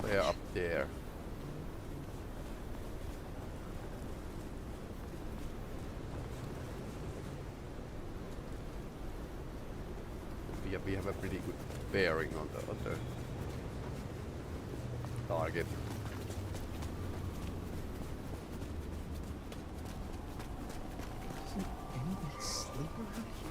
somewhere up there. Yeah, we have a pretty good bearing on the target. Doesn't anybody sleep around here?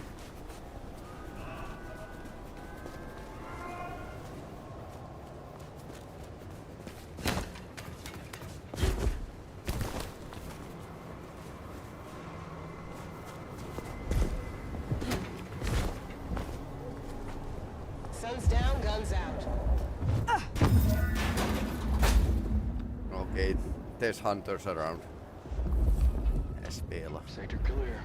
Sun's down, guns out. Okay, there's hunters around. Spela. Sector clear.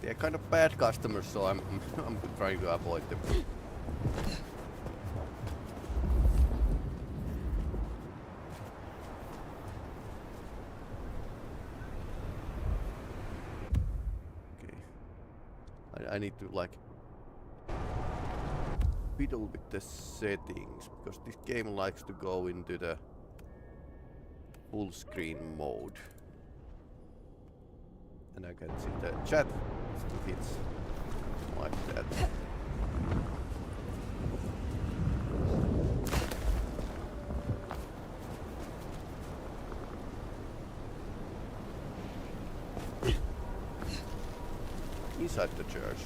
They're kind of bad customers, so I'm trying to avoid them. Okay. I need to like fiddle with the settings because this game likes to go into the full screen mode. And I can see the chat if it's like that. Inside the church.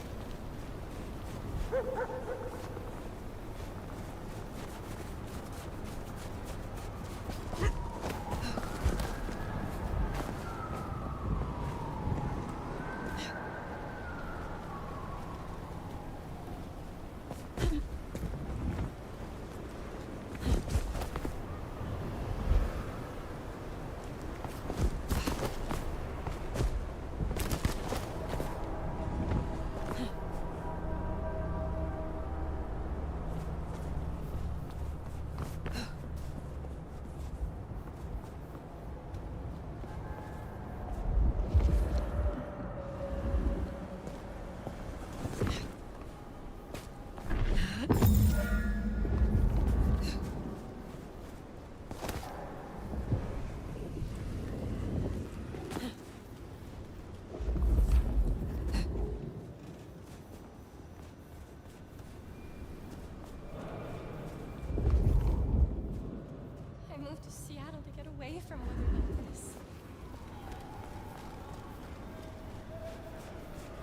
From weather like this.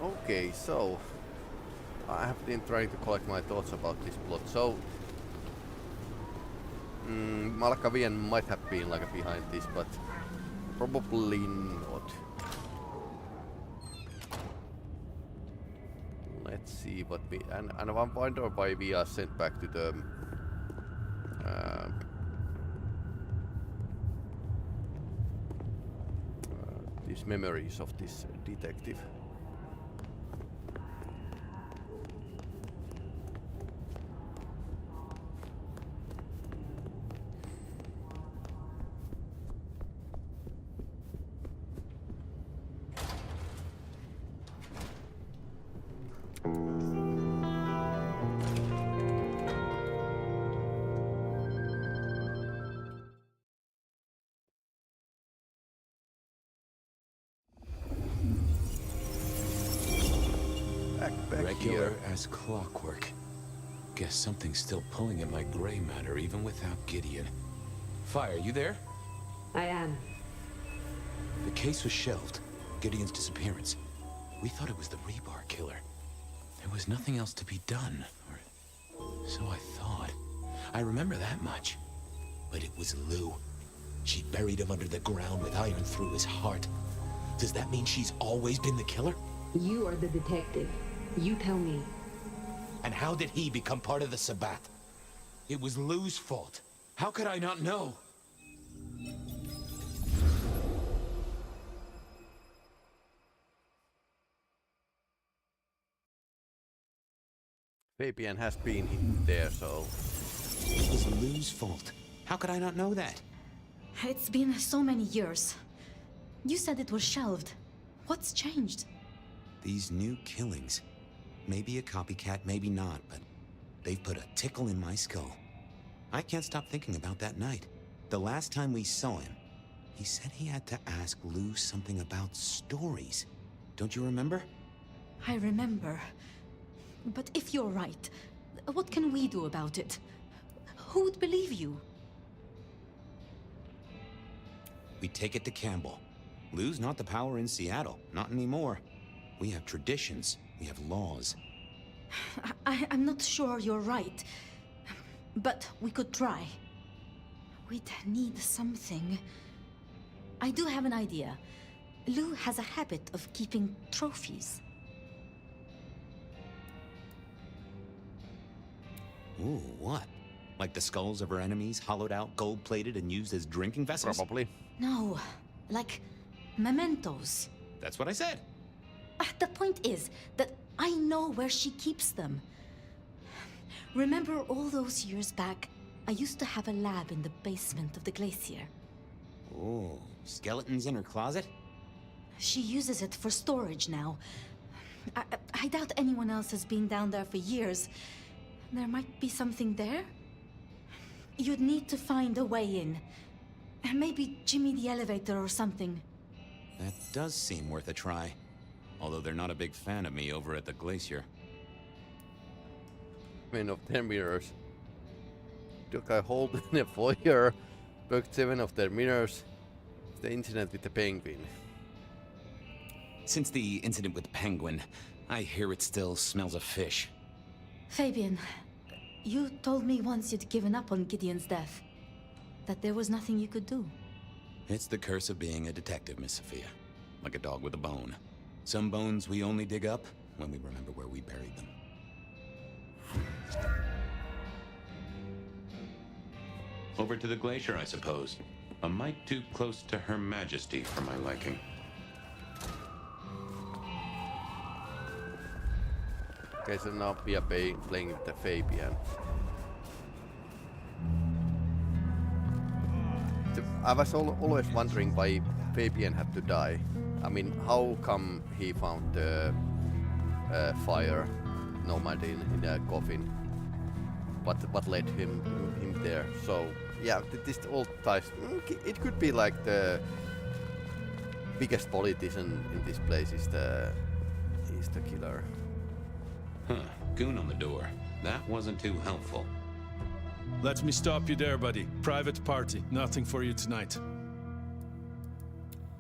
Okay, so I have been trying to collect my thoughts about this plot. So Malkavian might have been like behind this, but probably not. Let's see what we and I wonder why we are sent back to the these memories of this detective. Regular as clockwork. Guess something's still pulling at my gray matter even without Gideon. Phyre, you there? I am. The case was shelved. Gideon's disappearance. We thought it was the rebar killer. There was nothing else to be done, or so I thought. I remember that much. But it was Lou. She buried him under the ground with iron through his heart. Does that mean she's always been the killer? You are the detective. You tell me. And how did he become part of the Sabbath? It was Lou's fault. How could I not know? Fabian has been in there, so It was Lou's fault. How could I not know that? It's been so many years. You said it was shelved. What's changed? These new killings. Maybe a copycat, maybe not, but they've put a tickle in my skull. I can't stop thinking about that night. The last time we saw him, he said he had to ask Lou something about stories. Don't you remember? I remember. But if you're right, what can we do about it? Who would believe you? We take it to Campbell. Lou's not the power in Seattle. Not anymore. We have traditions. We have laws. I'm not sure you're right. But we could try. We'd need something. I do have an idea. Lou has a habit of keeping trophies. Ooh, what? Like the skulls of our enemies, hollowed out, gold-plated, and used as drinking vessels? Probably. No, like mementos. That's what I said. The point is that I know where she keeps them. Remember all those years back, I used to have a lab in the basement of the glacier. Oh, skeletons in her closet? She uses it for storage now. I doubt anyone else has been down there for years. There might be something there. You'd need to find a way in. Maybe Jimmy the elevator or something. That does seem worth a try. Although they're not a big fan of me over at the glacier. Men of their mirrors. Took a hold in the foyer, broke 7 of their mirrors. The incident with the penguin. Since the incident with the penguin, I hear it still smells of fish. Fabian, you told me once you'd given up on Gideon's death. That there was nothing you could do. It's the curse of being a detective, Miss Sophia. Like a dog with a bone. Some bones we only dig up when we remember where we buried them. Over to the glacier, I suppose. A mite too close to Her Majesty for my liking. Okay, so now we are playing with the Fabian. I was always wondering why Fabian had to die. I mean, how come he found the Phyre Nomad in a coffin? What led him there? So yeah, this all ties. It could be like the biggest politician in this place is the killer. Huh. Goon on the door. That wasn't too helpful. Let me stop you there, buddy. Private party. Nothing for you tonight.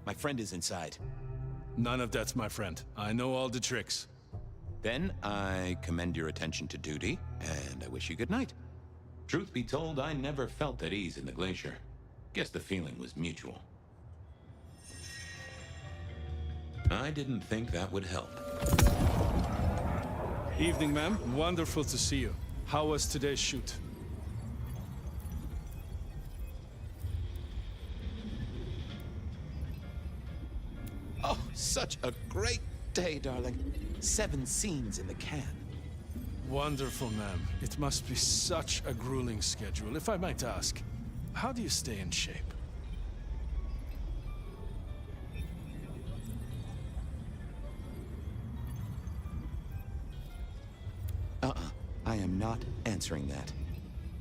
My friend is inside. None of that's my friend. I know all the tricks. Then I commend your attention to duty, and I wish you good night. Truth be told, I never felt at ease in the glacier. Guess the feeling was mutual. I didn't think that would help. Evening, ma'am. Wonderful to see you. How was today's shoot? Oh, such a great day, darling. 7 scenes in the can. Wonderful, ma'am. It must be such a grueling schedule. If I might ask, how do you stay in shape? I am not answering that.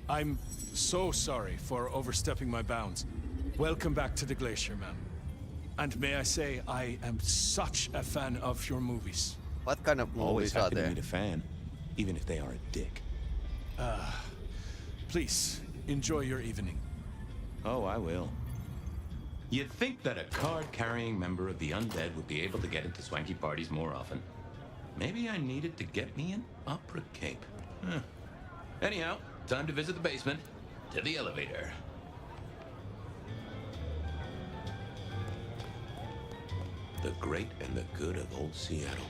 I'm so sorry for overstepping my bounds. Welcome back to the glacier, ma'am. And may I say, I am such a fan of your movies. What kind of Always movies are happy to there? meet a fan, even if they are a dick. Please, enjoy your evening. Oh, I will. You'd think that a card-carrying member of the undead would be able to get into swanky parties more often. Maybe I needed to get me an opera cape. Huh. Anyhow, time to visit the basement. To the elevator. The great and the good of old Seattle.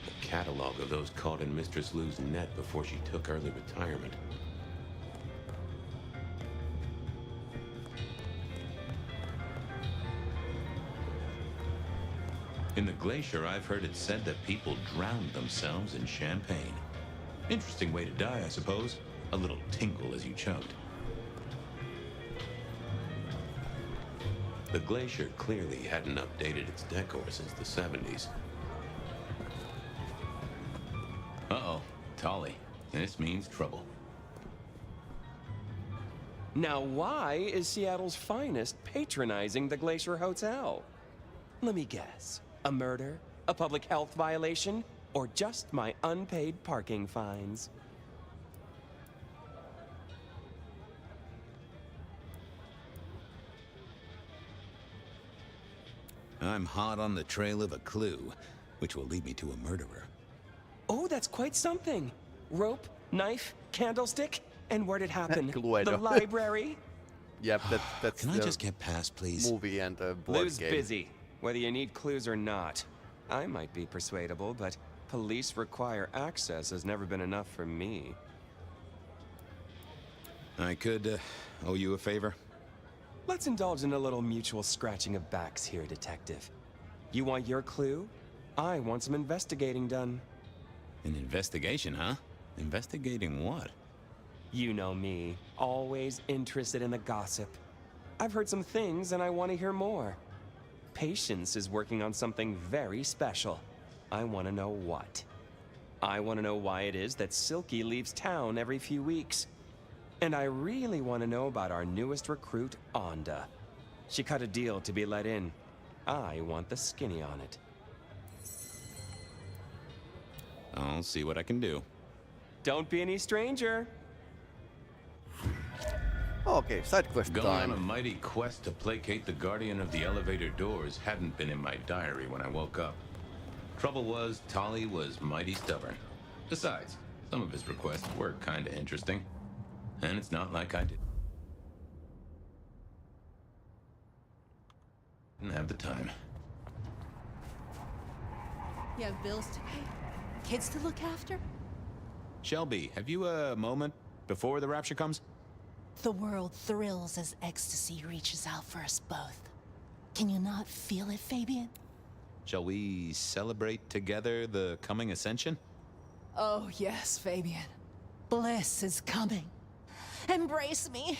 The catalog of those caught in Mistress Lou's net before she took early retirement. In the glacier, I've heard it said that people drowned themselves in champagne. Interesting way to die, I suppose. A little tinkle as you choked. The glacier clearly hadn't updated its decor since the 70s. Uh-oh, Tolly. This means trouble. Now why is Seattle's finest patronizing the Glacier Hotel? Let me guess. A murder? A public health violation? Or just my unpaid parking fines? I'm hot on the trail of a clue, which will lead me to a murderer. Oh, that's quite something. Rope, knife, candlestick, and where'd it happen? Cluedo. The library? Yep, that's Can I the just get past, please? movie and a board Lou's game. busy, whether you need clues or not. I might be persuadable, but police require access has never been enough for me. I could owe you a favor. Let's indulge in a little mutual scratching of backs here, Detective. You want your clue? I want some investigating done. An investigation, huh? Investigating what? You know me, always interested in the gossip. I've heard some things and I want to hear more. Patience is working on something very special. I want to know what. I want to know why it is that Silky leaves town every few weeks. And I really want to know about our newest recruit, Onda. She cut a deal to be let in. I want the skinny on it. I'll see what I can do. Don't be any stranger. Okay, side quest Going time. on a mighty quest to placate the guardian of the elevator doors hadn't been in my diary when I woke up. Trouble was, Tali was mighty stubborn. Besides, some of his requests were kinda interesting. And it's not like I didn't have the time. You have bills to pay, kids to look after. Shelby, have you a moment before the rapture comes? The world thrills as ecstasy reaches out for us both. Can you not feel it, Fabian? Shall we celebrate together the coming ascension? Oh, yes, Fabian. Bliss is coming. Embrace me.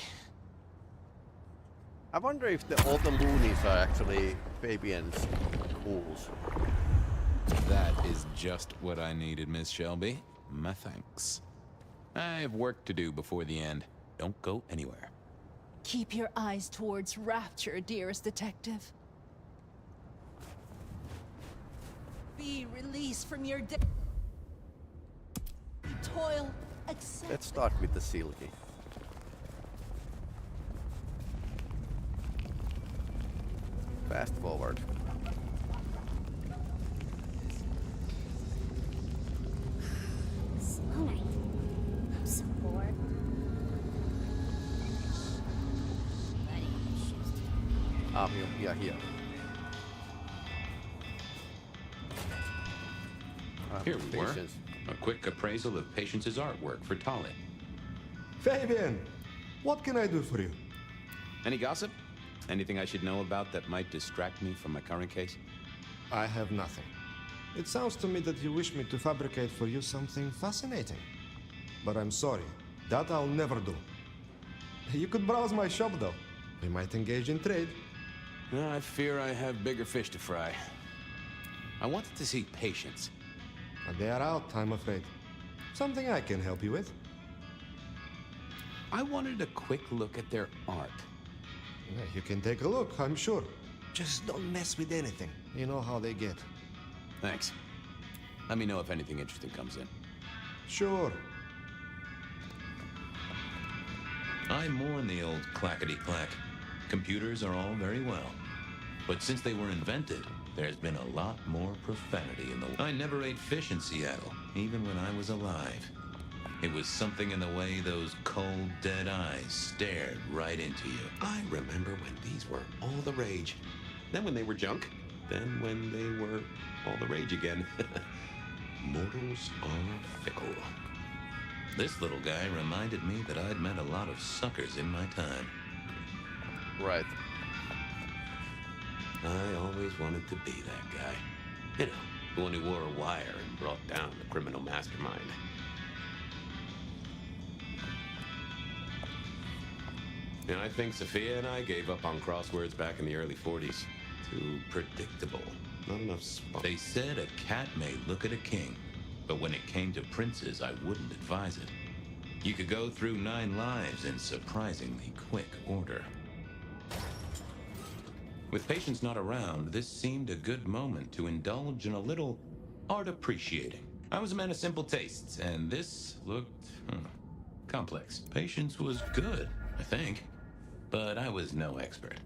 I wonder if all the loonies are actually Fabian's ghouls. That is just what I needed, Miss Shelby. My thanks. I have work to do before the end. Don't go anywhere. Keep your eyes towards rapture, dearest detective. Be released from your toil. Accept. Let's start with the Silky. Fast forward. Slow night. I'm so bored. We are here. Here we were. Patience. A quick appraisal of Patience's artwork for Tali. Fabian, what can I do for you? Any gossip? Anything I should know about that might distract me from my current case? I have nothing. It sounds to me that you wish me to fabricate for you something fascinating. But I'm sorry, that I'll never do. You could browse my shop though. We might engage in trade. I fear I have bigger fish to fry. I wanted to see Patience. They are out, I'm afraid. Something I can help you with. I wanted a quick look at their art. Yeah, you can take a look, I'm sure. Just don't mess with anything. You know how they get. Thanks. Let me know if anything interesting comes in. Sure. I mourn the old clackety-clack. Computers are all very well. But since they were invented, there's been a lot more profanity in the... I never ate fish in Seattle, even when I was alive. It was something in the way those cold, dead eyes stared right into you. I remember when these were all the rage. Then when they were junk. Then when they were all the rage again. Mortals are fickle. This little guy reminded me that I'd met a lot of suckers in my time. Right. I always wanted to be that guy. You know, the one who wore a wire and brought down the criminal mastermind. And I think Sophia and I gave up on crosswords back in the early 40s. Too predictable. Not enough spark. They said a cat may look at a king, but when it came to princes, I wouldn't advise it. You could go through 9 lives in surprisingly quick order. With patience not around, this seemed a good moment to indulge in a little art appreciating. I was a man of simple tastes, and this looked complex. Patience was good, I think, but I was no expert.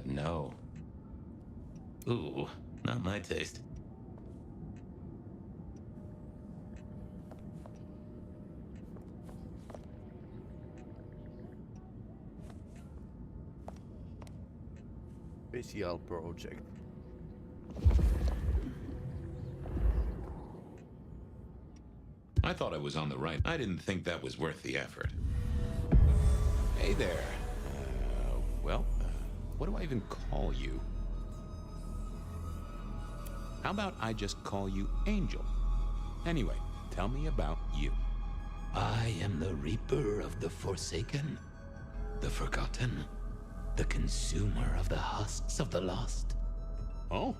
No. Ooh, not my taste. Special project. I thought I was on the right. I didn't think that was worth the effort. Hey there. What do I even call you? How about I just call you Angel? Anyway, tell me about you. I am the Reaper of the Forsaken, the Forgotten, the consumer of the husks of the lost. Oh?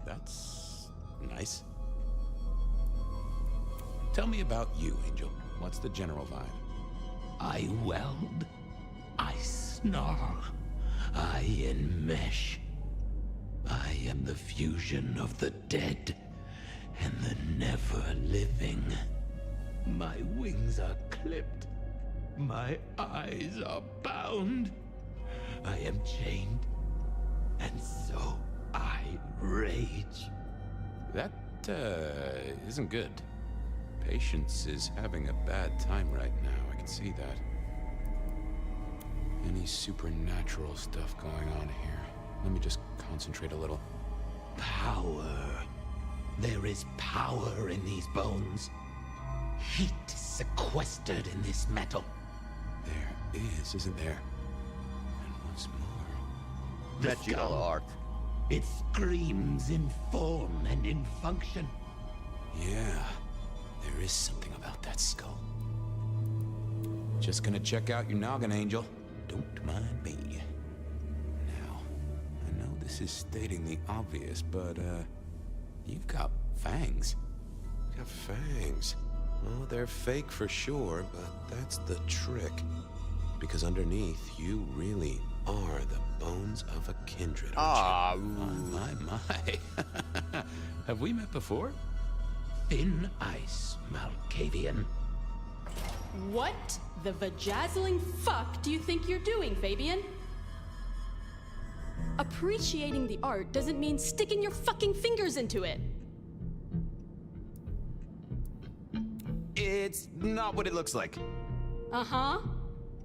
That's nice. Tell me about you, Angel. What's the general vibe? I weld. I snarl. I enmesh. I am the fusion of the dead and the never-living. My wings are clipped. My eyes are bound. I am chained. And so I rage. That, isn't good. Patience is having a bad time right now. I can see that. Any supernatural stuff going on here? Let me just concentrate a little. Power. There is power in these bones. Heat sequestered in this metal. There is, isn't there? And what's more... The Magical skull. art. It screams in form and in function. Yeah, there is something about that skull. Just gonna check out your noggin, Angel. Don't mind me. Now, I know this is stating the obvious, but, you've got fangs. You've got fangs. Well, they're fake for sure, but that's the trick. Because underneath, you really are the bones of a kindred, aren't you? My. Have we met before? Thin ice, Malkavian. What the vajazzling fuck do you think you're doing, Fabian? Appreciating the art doesn't mean sticking your fucking fingers into it. It's not what it looks like. Uh-huh.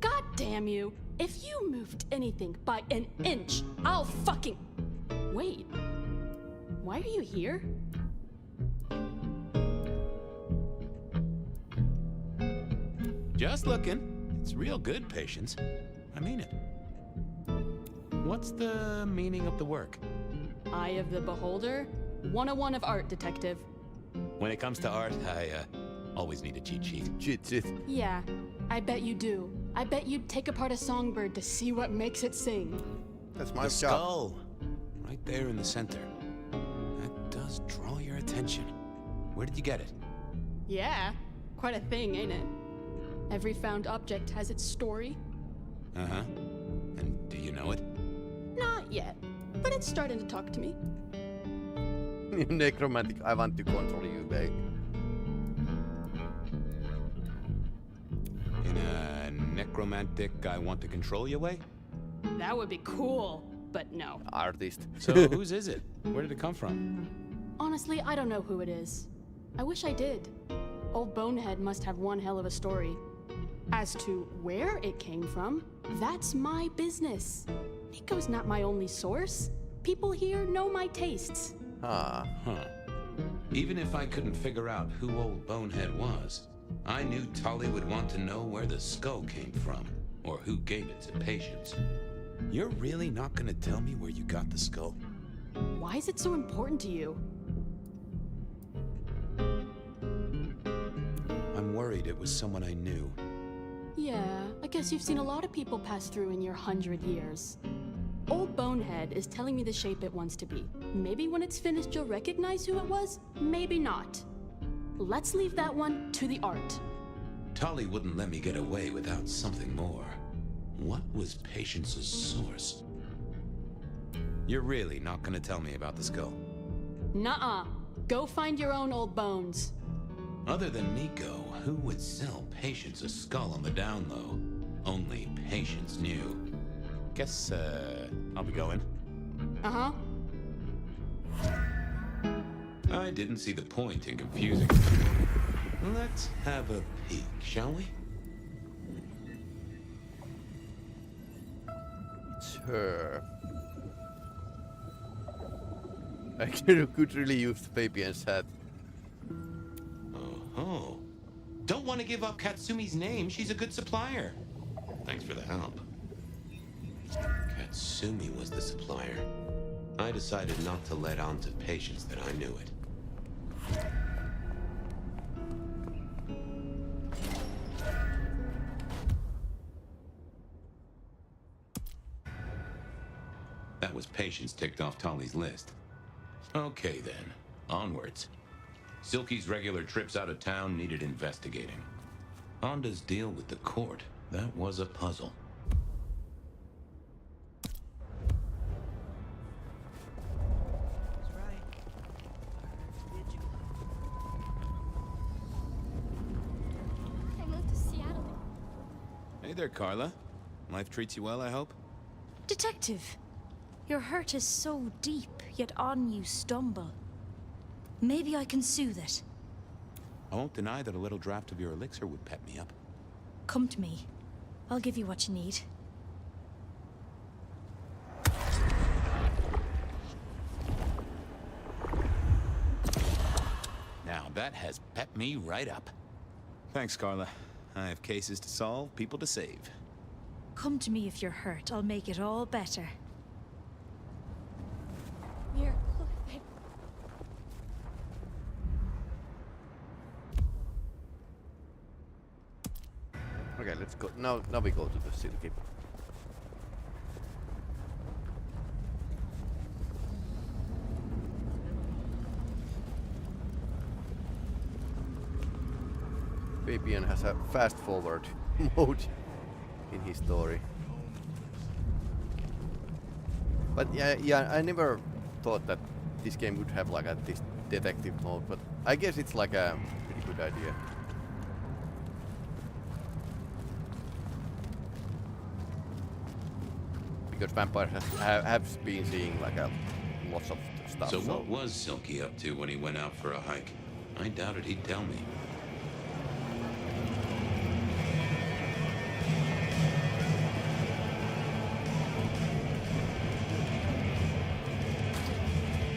God damn you. If you moved anything by an inch, I'll fucking... Wait. Why are you here? Just looking. It's real good, Patience. I mean it. What's the meaning of the work? Eye of the Beholder? 101 of art, detective. When it comes to art, I always need a cheat sheet. Cheat sheet. Yeah, I bet you do. I bet you'd take apart a songbird to see what makes it sing. That's my The job. skull. Right there in the center. That does draw your attention. Where did you get it? Yeah, quite a thing, ain't it? Every found object has its story. Uh-huh. And do you know it? Not yet, but it's starting to talk to me. Necromantic, I want to control you, babe. In a necromantic, I want to control you way? That would be cool, but no. Artist. So whose is it? Where did it come from? Honestly, I don't know who it is. I wish I did. Old Bonehead must have one hell of a story. As to where it came from, that's my business. Nico's not my only source. People here know my tastes. Huh. Even if I couldn't figure out who old Bonehead was, I knew Tolly would want to know where the skull came from, or who gave it to Patience. You're really not gonna tell me where you got the skull? Why is it so important to you? I'm worried it was someone I knew. Yeah, I guess you've seen a lot of people pass through in your 100 years. Old old bonehead is telling me the shape it wants to be. Maybe when it's finished you'll recognize who it was, maybe not. Let's leave that one to the art. Tali wouldn't let me get away without something more. What was Patience's source? You're really not gonna tell me about the skull? Nuh-uh. Go find your own old bones. Other than Nico, who would sell Patience a skull on the down low? Only Patience knew. Guess, I'll be going. Uh-huh. I didn't see the point in confusing. Let's have a peek, shall we? It's her. I could really use the Fabian's hat. Oh. Don't want to give up Katsumi's name. She's a good supplier. Thanks for the help. Katsumi was the supplier. I decided not to let on to Patience that I knew it. That was Patience ticked off Tali's list. Okay then, onwards. Silky's regular trips out of town needed investigating. Honda's deal with the court, that was a puzzle. I moved to Seattle. Hey there, Carla. Life treats you well, I hope? Detective, your hurt is so deep, yet on you stumble. Maybe I can soothe it. I won't deny that a little draft of your elixir would pep me up. Come to me. I'll give you what you need. Now that has pepped me right up. Thanks, Carla. I have cases to solve, people to save. Come to me if you're hurt. I'll make it all better. We're Okay, let's go. Now we go to the Silky. Fabian has a fast forward mode in his story. But yeah, I never thought that this game would have like this detective mode, but I guess it's like a pretty good idea. Because vampires have been seeing like lots of stuff. So what was Silky up to when he went out for a hike? I doubted he'd tell me.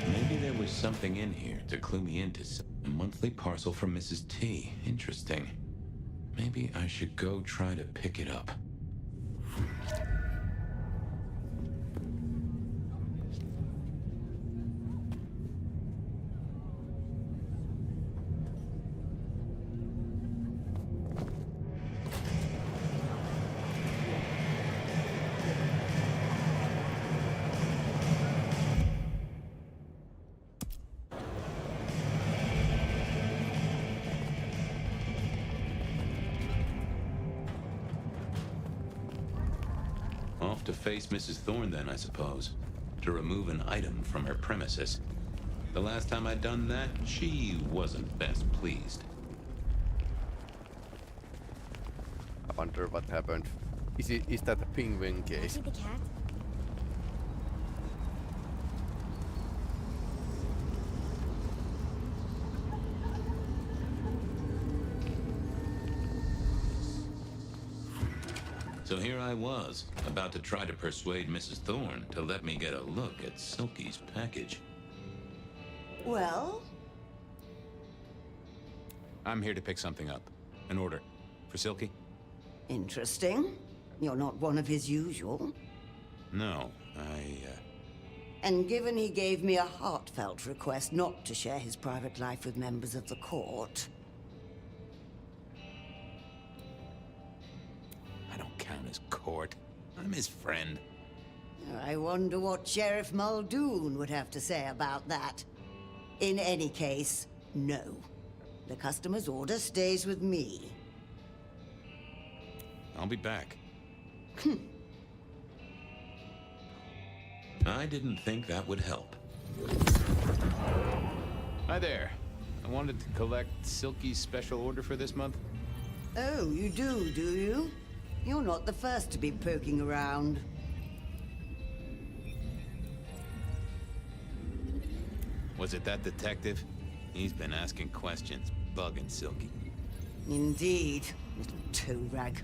Maybe there was something in here to clue me into a monthly parcel from Mrs. T. Interesting. Maybe I should go try to pick it up. Off to face Mrs. Thorne then, I suppose. To remove an item from her premises. The last time I'd done that, she wasn't best pleased. I wonder what happened. Is that a penguin case? See the cat? So here I was, about to try to persuade Mrs. Thorne to let me get a look at Silky's package. Well? I'm here to pick something up. An order. For Silky? Interesting. You're not one of his usual. No, And given he gave me a heartfelt request not to share his private life with members of the court... I don't count as court. I'm his friend. I wonder what Sheriff Muldoon would have to say about that. In any case, no. The customer's order stays with me. I'll be back. I didn't think that would help. Hi there. I wanted to collect Silky's special order for this month. Oh, you do you? You're not the first to be poking around. Was it that detective? He's been asking questions, bugging Silky. Indeed, little toe rag.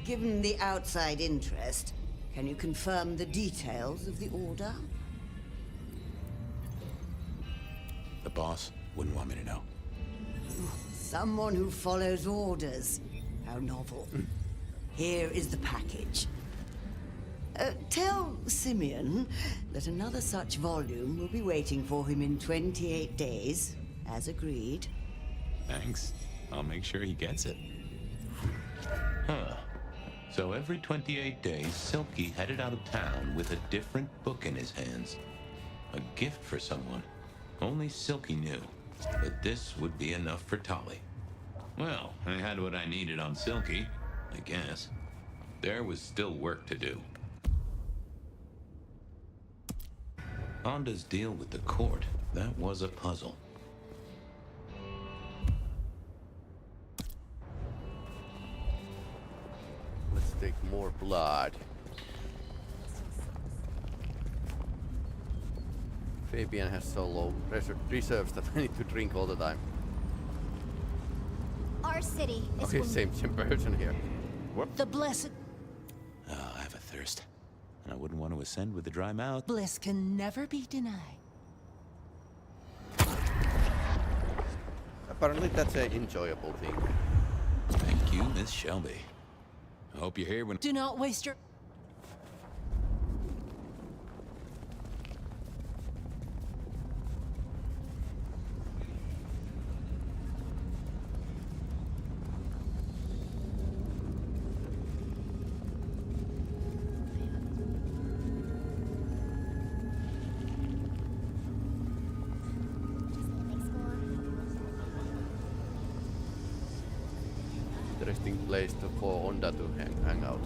Given the outside interest, can you confirm the details of the order? The boss wouldn't want me to know. Someone who follows orders. How novel. Here is the package. Tell Simeon that another such volume will be waiting for him in 28 days, as agreed. Thanks. I'll make sure he gets it. Huh. So every 28 days, Silky headed out of town with a different book in his hands. A gift for someone. Only Silky knew. But this would be enough for Tali. Well, I had what I needed on Silky, I guess. There was still work to do. Onda's deal with the court, that was a puzzle. Let's take more blood. Fabian has so low reserves that I need to drink all the time. Our city is Okay, same person here. What? The blessed Oh, I have a thirst. And I wouldn't want to ascend with a dry mouth. bliss can never be denied. Apparently that's an enjoyable thing. Thank you, Miss Shelby. I hope you're here when... Do not waste your... Interesting place for Onda to hang out.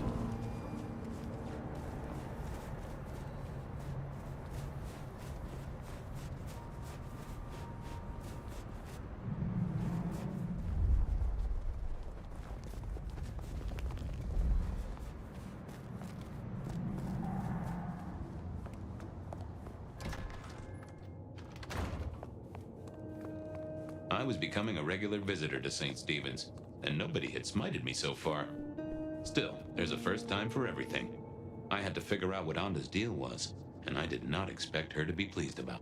I was becoming a regular visitor to St. Stephen's, and nobody had smited me so far. Still, there's a first time for everything. I had to figure out what Onda's deal was, and I did not expect her to be pleased about.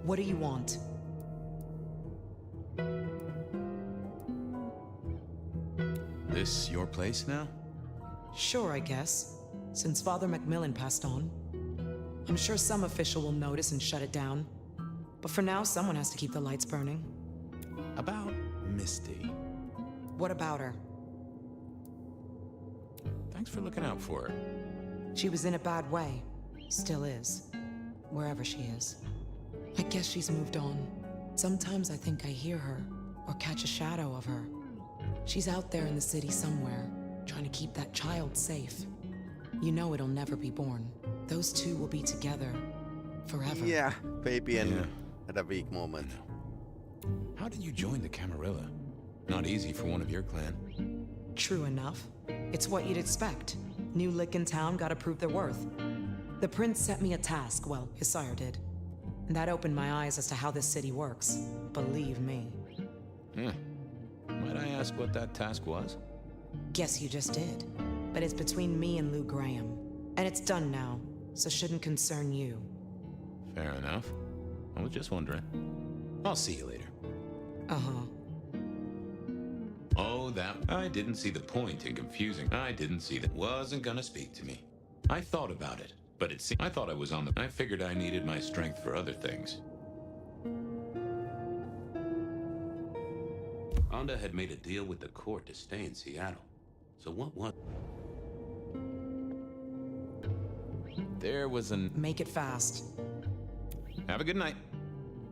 What do you want? This your place now? Sure, I guess. Since Father Macmillan passed on. I'm sure some official will notice and shut it down. But for now, someone has to keep the lights burning. About Misty. What about her? Thanks for looking out for her. She was in a bad way. Still is. Wherever she is. I guess she's moved on. Sometimes I think I hear her, or catch a shadow of her. She's out there in the city somewhere, trying to keep that child safe. You know it'll never be born. Those two will be together. Forever. Yeah, baby and had a weak moment. How did you join the Camarilla? Not easy for one of your clan. True enough. It's what you'd expect. New lick in town gotta prove their worth. The prince set me a task, well, his sire did. And that opened my eyes as to how this city works. Believe me. Might I ask what that task was? Guess you just did. But it's between me and Lou Graham. And it's done now, so shouldn't concern you. Fair enough. I was just wondering. I'll see you later. Uh-huh. Oh, that... I didn't see the point in confusing. I didn't see that. Wasn't gonna speak to me. I thought about it, but it seemed... I thought I was on the... I figured I needed my strength for other things. Onda had made a deal with the court to stay in Seattle. So what was... There was an... Make it fast. Have a good night.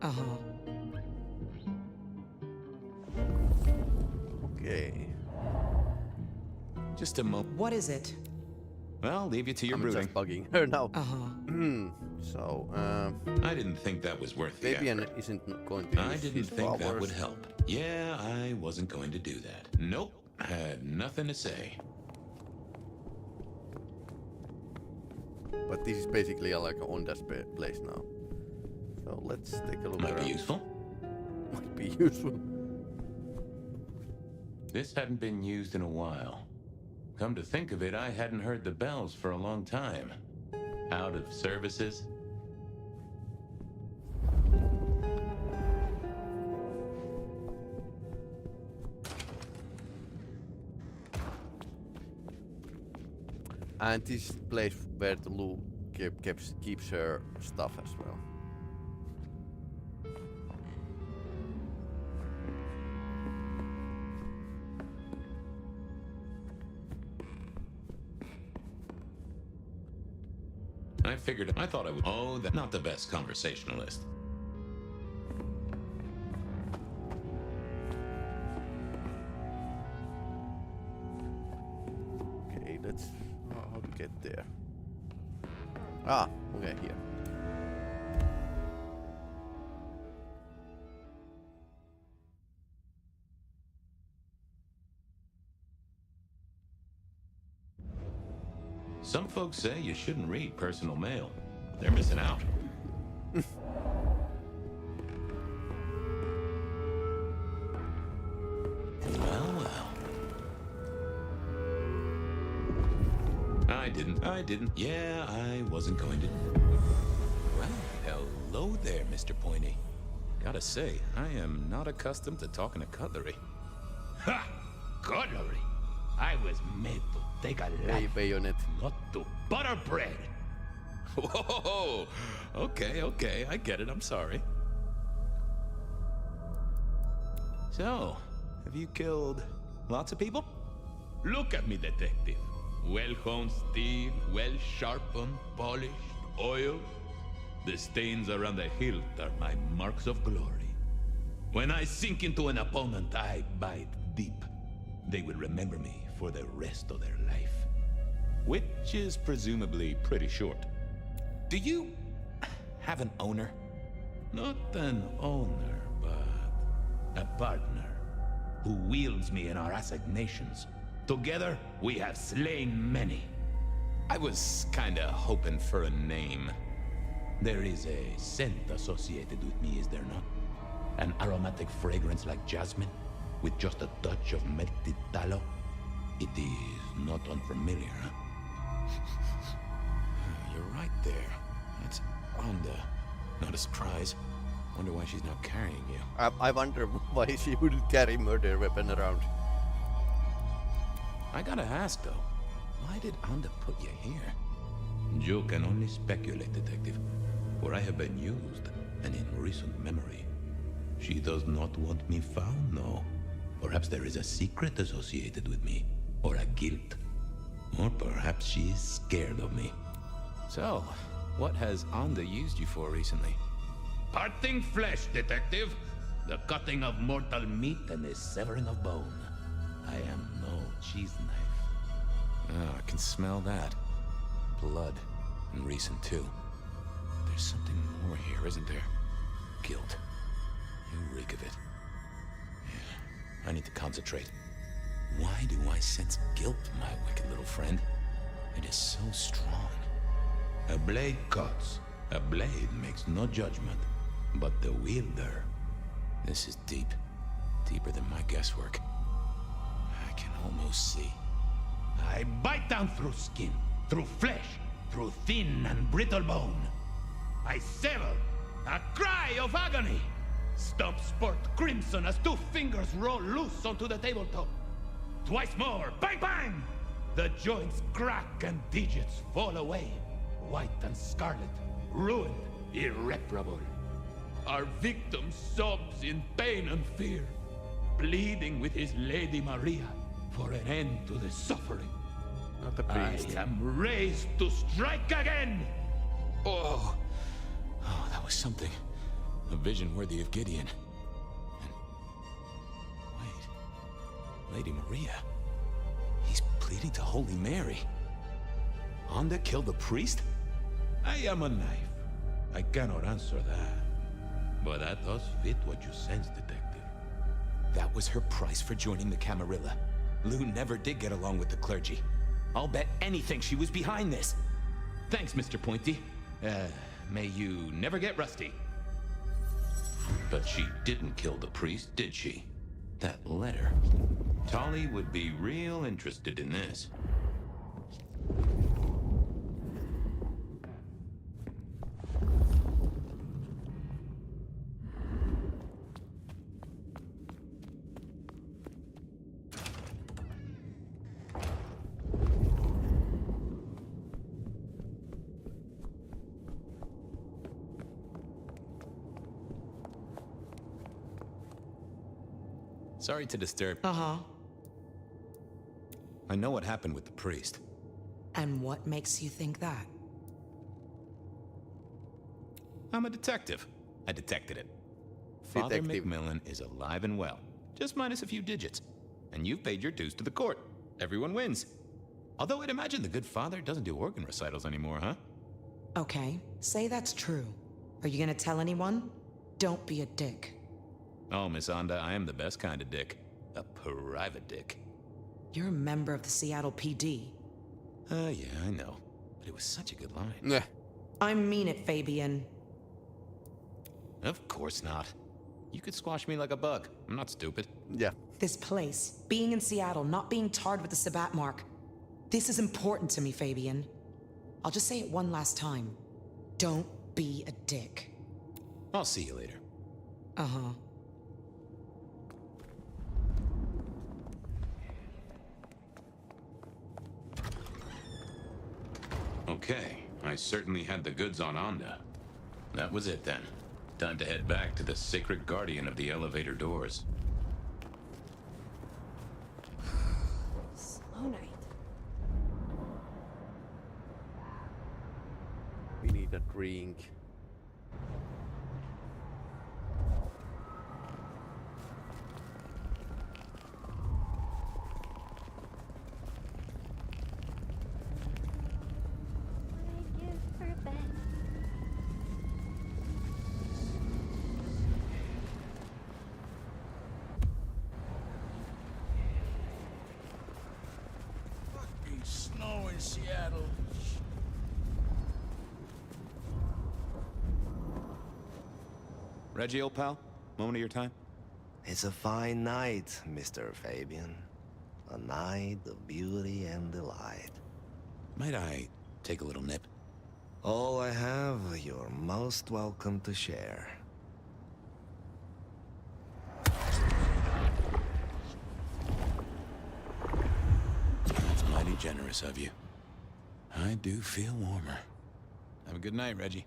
Uh-huh. Okay. Just a moment. What is it? Well, leave you to your I'm brooding. just bugging her now. Uh-huh. So, I didn't think that was worth the Fabian effort. isn't going to use I didn't his think that powers. would help. Yeah, I wasn't going to do that. Nope, had nothing to say. But this is basically like an on-desk place now. So let's take a look Might around. be useful. Might be useful. This hadn't been used in a while. Come to think of it, I hadn't heard the bells for a long time. Out of services. And this place where the Lou keeps her stuff as well. I figured, I thought I would. Oh, that's not the best conversationalist. Okay, let's... how to get there? Ah, okay, here. Some folks say you shouldn't read personal mail. They're missing out. Well. I didn't. Yeah, I wasn't going to. Well, hello there, Mr. Pointy. Gotta say, I am not accustomed to talking to cutlery. Ha! Cutlery! I was made to take a Hey, life, bayonet. not to butter bread. Whoa! Okay, I get it. I'm sorry. So, have you killed lots of people? Look at me, detective. Well-honed steel, well-sharpened, polished, oiled. The stains around the hilt are my marks of glory. When I sink into an opponent, I bite deep. They will remember me for the rest of their life. Which is presumably pretty short. Do you have an owner? Not an owner, but a partner who wields me in our assignations. Together, we have slain many. I was kinda hoping for a name. There is a scent associated with me, is there not? An aromatic fragrance like jasmine, with just a touch of melted tallow. It is not unfamiliar, huh? You're right there. That's Onda. Not a surprise. Wonder why she's not carrying you. I wonder why she wouldn't carry murder weapon around. I gotta ask though, why did Onda put you here? You can only speculate, detective, for I have been used, and in recent memory. She does not want me found, no. Perhaps there is a secret associated with me, or a guilt. Or perhaps she is scared of me. So, what has Onda used you for recently? Parting flesh, detective. The cutting of mortal meat and the severing of bone. I am no cheese knife. Ah, I can smell that. Blood. And recent too. There's something more here, isn't there? Guilt. You reek of it. Yeah, I need to concentrate. Why do I sense guilt, my wicked little friend? It is so strong. A blade cuts. A blade makes no judgment. But the wielder... This is deep. Deeper than my guesswork. I can almost see. I bite down through skin, through flesh, through thin and brittle bone. I sever, a cry of agony. Stumps spurt crimson as 2 fingers roll loose onto the tabletop. Twice more, bang bang! The joints crack and digits fall away. White and scarlet, ruined, irreparable. Our victim sobs in pain and fear, pleading with his Lady Maria for an end to the suffering. Not the priest. I am raised to strike again, Oh, that was something. A vision worthy of Gideon. And... wait. Lady Maria. He's pleading to Holy Mary. Onda killed the priest? I am a knife. I cannot answer that. But that does fit what you sense, Detective. That was her price for joining the Camarilla. Lou never did get along with the clergy. I'll bet anything she was behind this. Thanks, Mr. Pointy. May you never get rusty. But she didn't kill the priest, did she? That letter. Tolly would be real interested in this. Sorry to disturb. Uh-huh. I know what happened with the priest. And what makes you think that? I'm a detective. I detected it. Father McMillan is alive and well, just minus a few digits. And you've paid your dues to the court. Everyone wins. Although I'd imagine the good father doesn't do organ recitals anymore, huh? Okay, say that's true. Are you gonna tell anyone? Don't be a dick. Oh, Miss Onda, I am the best kind of dick. A private dick. You're a member of the Seattle PD. Yeah, I know. But it was such a good line. Yeah. I mean it, Fabian. Of course not. You could squash me like a bug. I'm not stupid. Yeah. This place, being in Seattle, not being tarred with the Sabbat mark. This is important to me, Fabian. I'll just say it one last time. Don't be a dick. I'll see you later. Uh-huh. Okay, I certainly had the goods on Onda. That was it then. Time to head back to the sacred guardian of the elevator doors. Slow night. We need a drink. Snow in Seattle. Reggie, old pal, moment of your time? It's a fine night, Mr. Fabian. A night of beauty and delight. Might I take a little nip? All I have, you're most welcome to share. That's mighty generous of you. I do feel warmer. Have a good night, Reggie.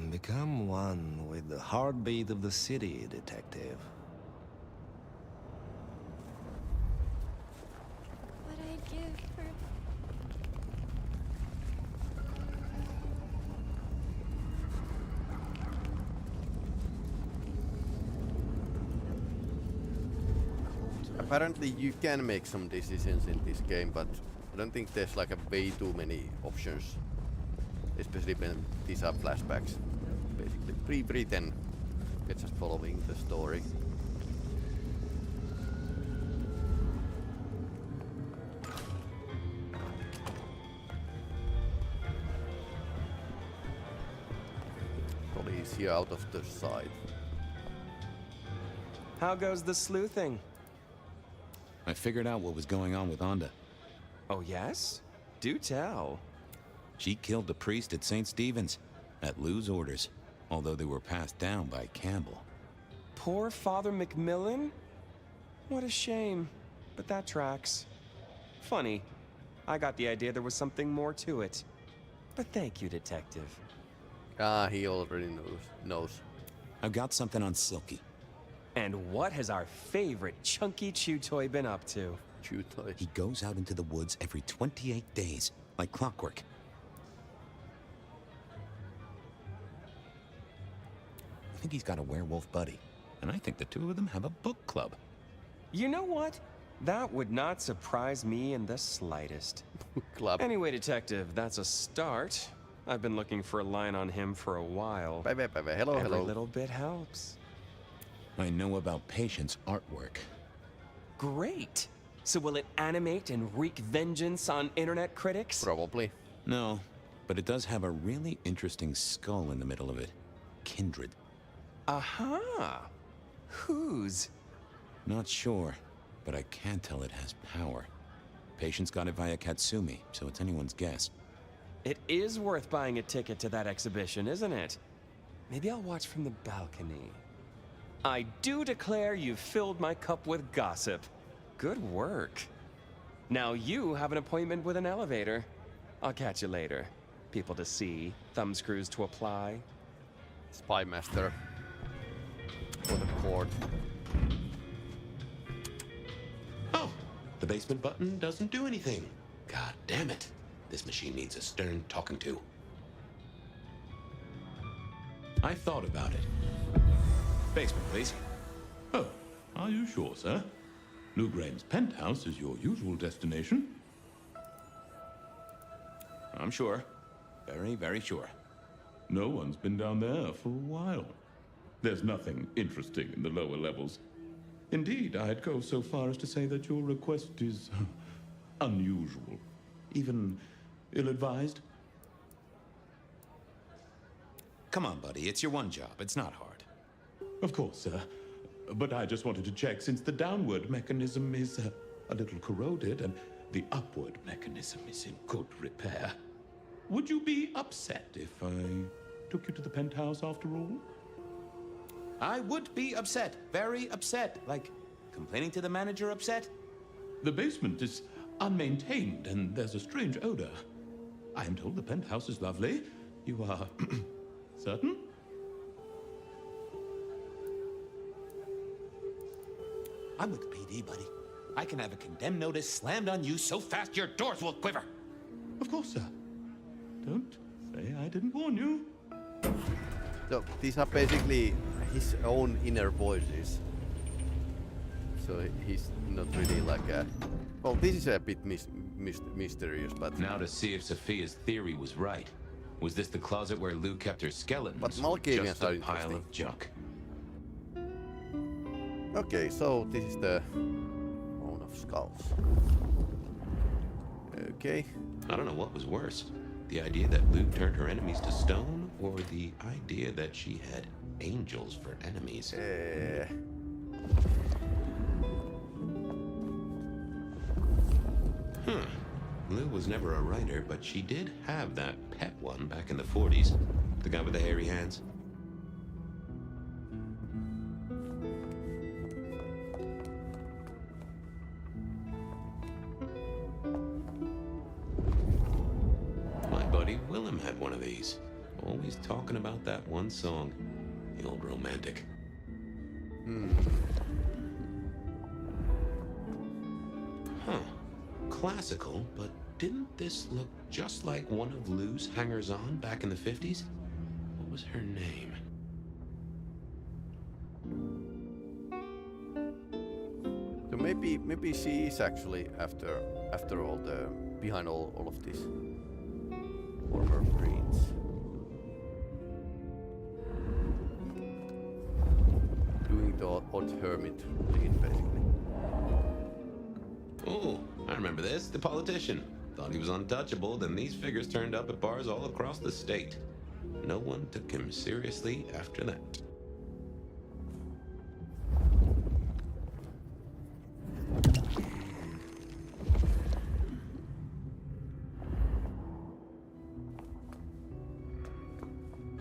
Become one with the heartbeat of the city, Detective. What I'd give for... Apparently you can make some decisions in this game, but I don't think there's like a way too many options. Especially when these are flashbacks. Basically pre-written. You're just following the story. Police here out of the sight. How goes the sleuthing? I figured out what was going on with Onda. Oh, yes? Do tell. She killed the priest at St. Stephen's, at Lou's orders, although they were passed down by Campbell. Poor Father McMillan? What a shame, but that tracks. Funny, I got the idea there was something more to it. But thank you, Detective. Ah, he already knows. I've got something on Silky. And what has our favorite chunky chew toy been up to? Chew toy? He goes out into the woods every 28 days, like clockwork. think he's got a werewolf buddy. And I think the two of them have a book club. You know what? That would not surprise me in the slightest. Club. Anyway, Detective, that's a start. I've been looking for a line on him for a while. Bye. Hello, Every hello. little bit helps. I know about Patience artwork. Great! So will it animate and wreak vengeance on internet critics? Probably. No, but it does have a really interesting skull in the middle of it. Kindred. Aha! Whose? Not sure, but I can tell it has power. Patience got it via Katsumi, so it's anyone's guess. It is worth buying a ticket to that exhibition, isn't it? Maybe I'll watch from the balcony. I do declare you've filled my cup with gossip. Good work. Now you have an appointment with an elevator. I'll catch you later. People to see, thumbscrews to apply. Spy master. For the court. Oh, the basement button doesn't do anything. God damn it. This machine needs a stern talking to. I thought about it. Basement, please. Oh, are you sure, sir? Lou Graham's penthouse is your usual destination? I'm sure. Very, very sure. No one's been down there for a while. There's nothing interesting in the lower levels. Indeed, I'd go so far as to say that your request is unusual. Even ill-advised. Come on, buddy. It's your one job. It's not hard. Of course, sir. But I just wanted to check since the downward mechanism is a little corroded and the upward mechanism is in good repair. Would you be upset if I took you to the penthouse after all? I would be upset. Very upset. Like, complaining to the manager upset? The basement is unmaintained and there's a strange odor. I am told the penthouse is lovely. You are certain? I'm with the PD, buddy. I can have a condemned notice slammed on you so fast your doors will quiver. Of course, sir. Don't say I didn't warn you. So these are basically his own inner voices. So he's not really like a... Well, this is a bit mysterious, but... Now to see if Sophia's theory was right. Was this the closet where Lou kept her skeletons? But Malkavians just are a pile interesting. of junk. Okay, so this is the Moan of Skulls. Okay. I don't know what was worse. The idea that Lou turned her enemies to stone, or the idea that she had angels for enemies. Lou was never a writer, but she did have that pet one back in the 40s. The guy with the hairy hands. My buddy Willem had one of these. Always talking about that one song. The old romantic. Huh. Classical, but didn't this look just like one of Lou's hangers-on back in the 50s? What was her name? So maybe she is actually after all the behind all of this former brains. Doing the odd hermit routine basically. Oh, I remember this. The politician. Thought he was untouchable, then these figures turned up at bars all across the state. No one took him seriously after that.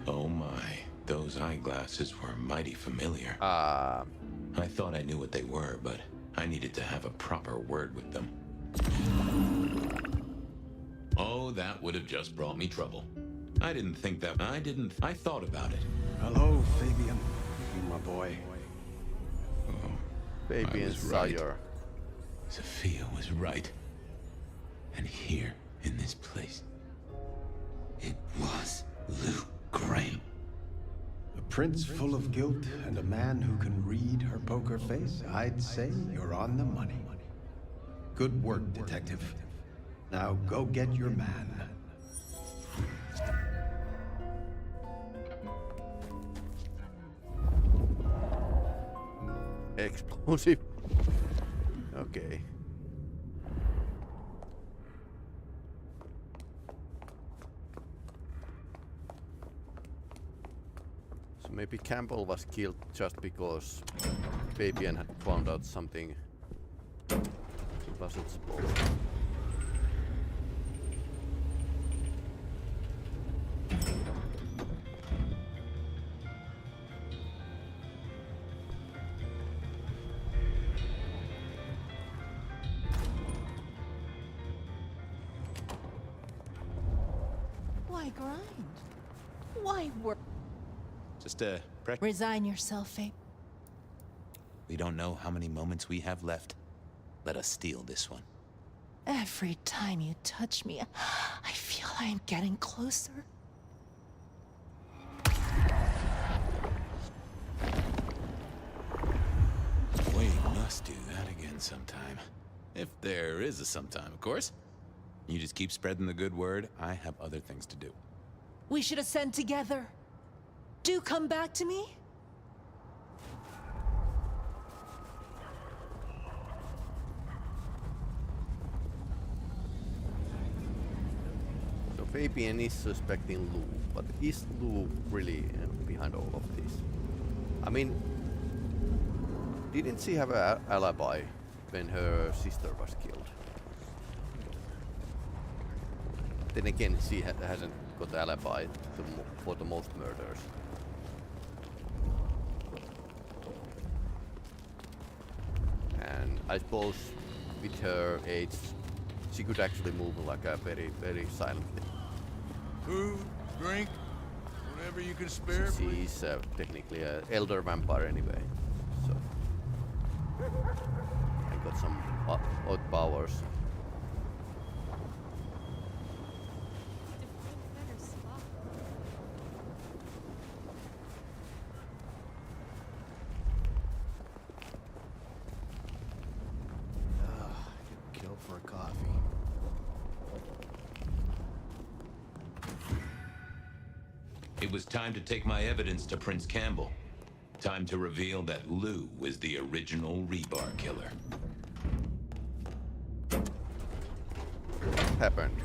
Oh my, those eyeglasses were mighty familiar. I thought I knew what they were, but I needed to have a proper word with them. Oh, that would have just brought me trouble. I didn't think that. I thought about it. Hello, Fabian. My boy. Oh, Fabian I was right. Sire. Sophia was right. And here, in this place, it was Lou Graham. The prince full of guilt and a man who can read her poker face, I'd say you're on the money. Good work, detective. Now go get your man. Explosive. Okay. So maybe Campbell was killed just because Fabian had found out something he wasn't supposed to. Why grind? Why work? Just Resign yourself, Fabe. We don't know how many moments we have left. Let us steal this one. Every time you touch me, I feel I'm getting closer. We must do that again sometime. If there is a sometime, of course. You just keep spreading the good word. I have other things to do. We should ascend together. Do come back to me? So Fabian is suspecting Lou, but is Lou really behind all of this? I mean, didn't she have an alibi when her sister was killed? Then again, she hasn't got an alibi for the most murders. And I suppose with her age, she could actually move like a very, very silently. Food, drink, whatever you can spare. She's technically an elder vampire anyway, so I got some odd powers. Kill for a coffee. It was time to take my evidence to Prince Campbell. Time to reveal that Lou was the original rebar killer. What happened?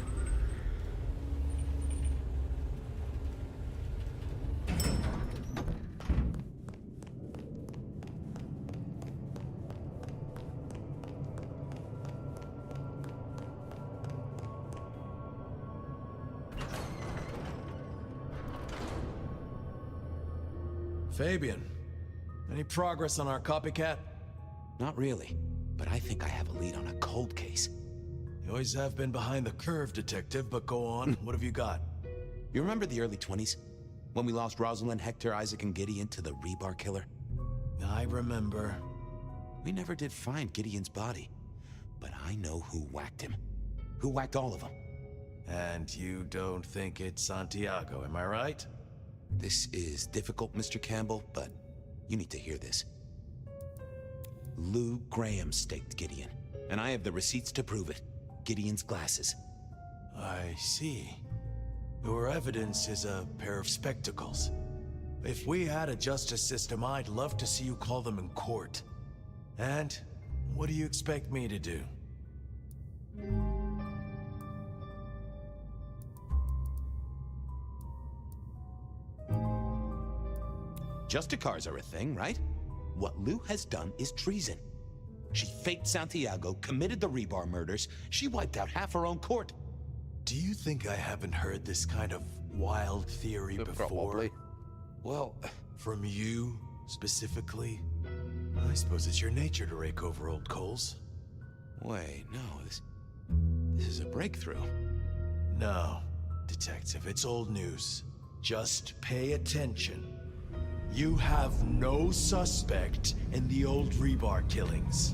Fabian, any progress on our copycat? Not really, but I think I have a lead on a cold case. You always have been behind the curve, detective, but go on. What have you got? You remember the early 20s? When we lost Rosalind, Hector, Isaac, and Gideon to the rebar killer? I remember. We never did find Gideon's body, but I know who whacked him. Who whacked all of them. And you don't think it's Santiago, am I right? This is difficult, Mr. Campbell, but you need to hear this. Lou Graham staked Gideon, and I have the receipts to prove it. Gideon's glasses. I see. Your evidence is a pair of spectacles. If we had a justice system, I'd love to see you call them in court. And what do you expect me to do? Justicars are a thing, right? What Lou has done is treason. She faked Santiago, committed the rebar murders. She wiped out half her own court. Do you think I haven't heard this kind of wild theory before? Probably. Well, from you, specifically? I suppose it's your nature to rake over old coals. Wait, no, this is a breakthrough. No, detective, it's old news. Just pay attention. You have no suspect in the old rebar killings.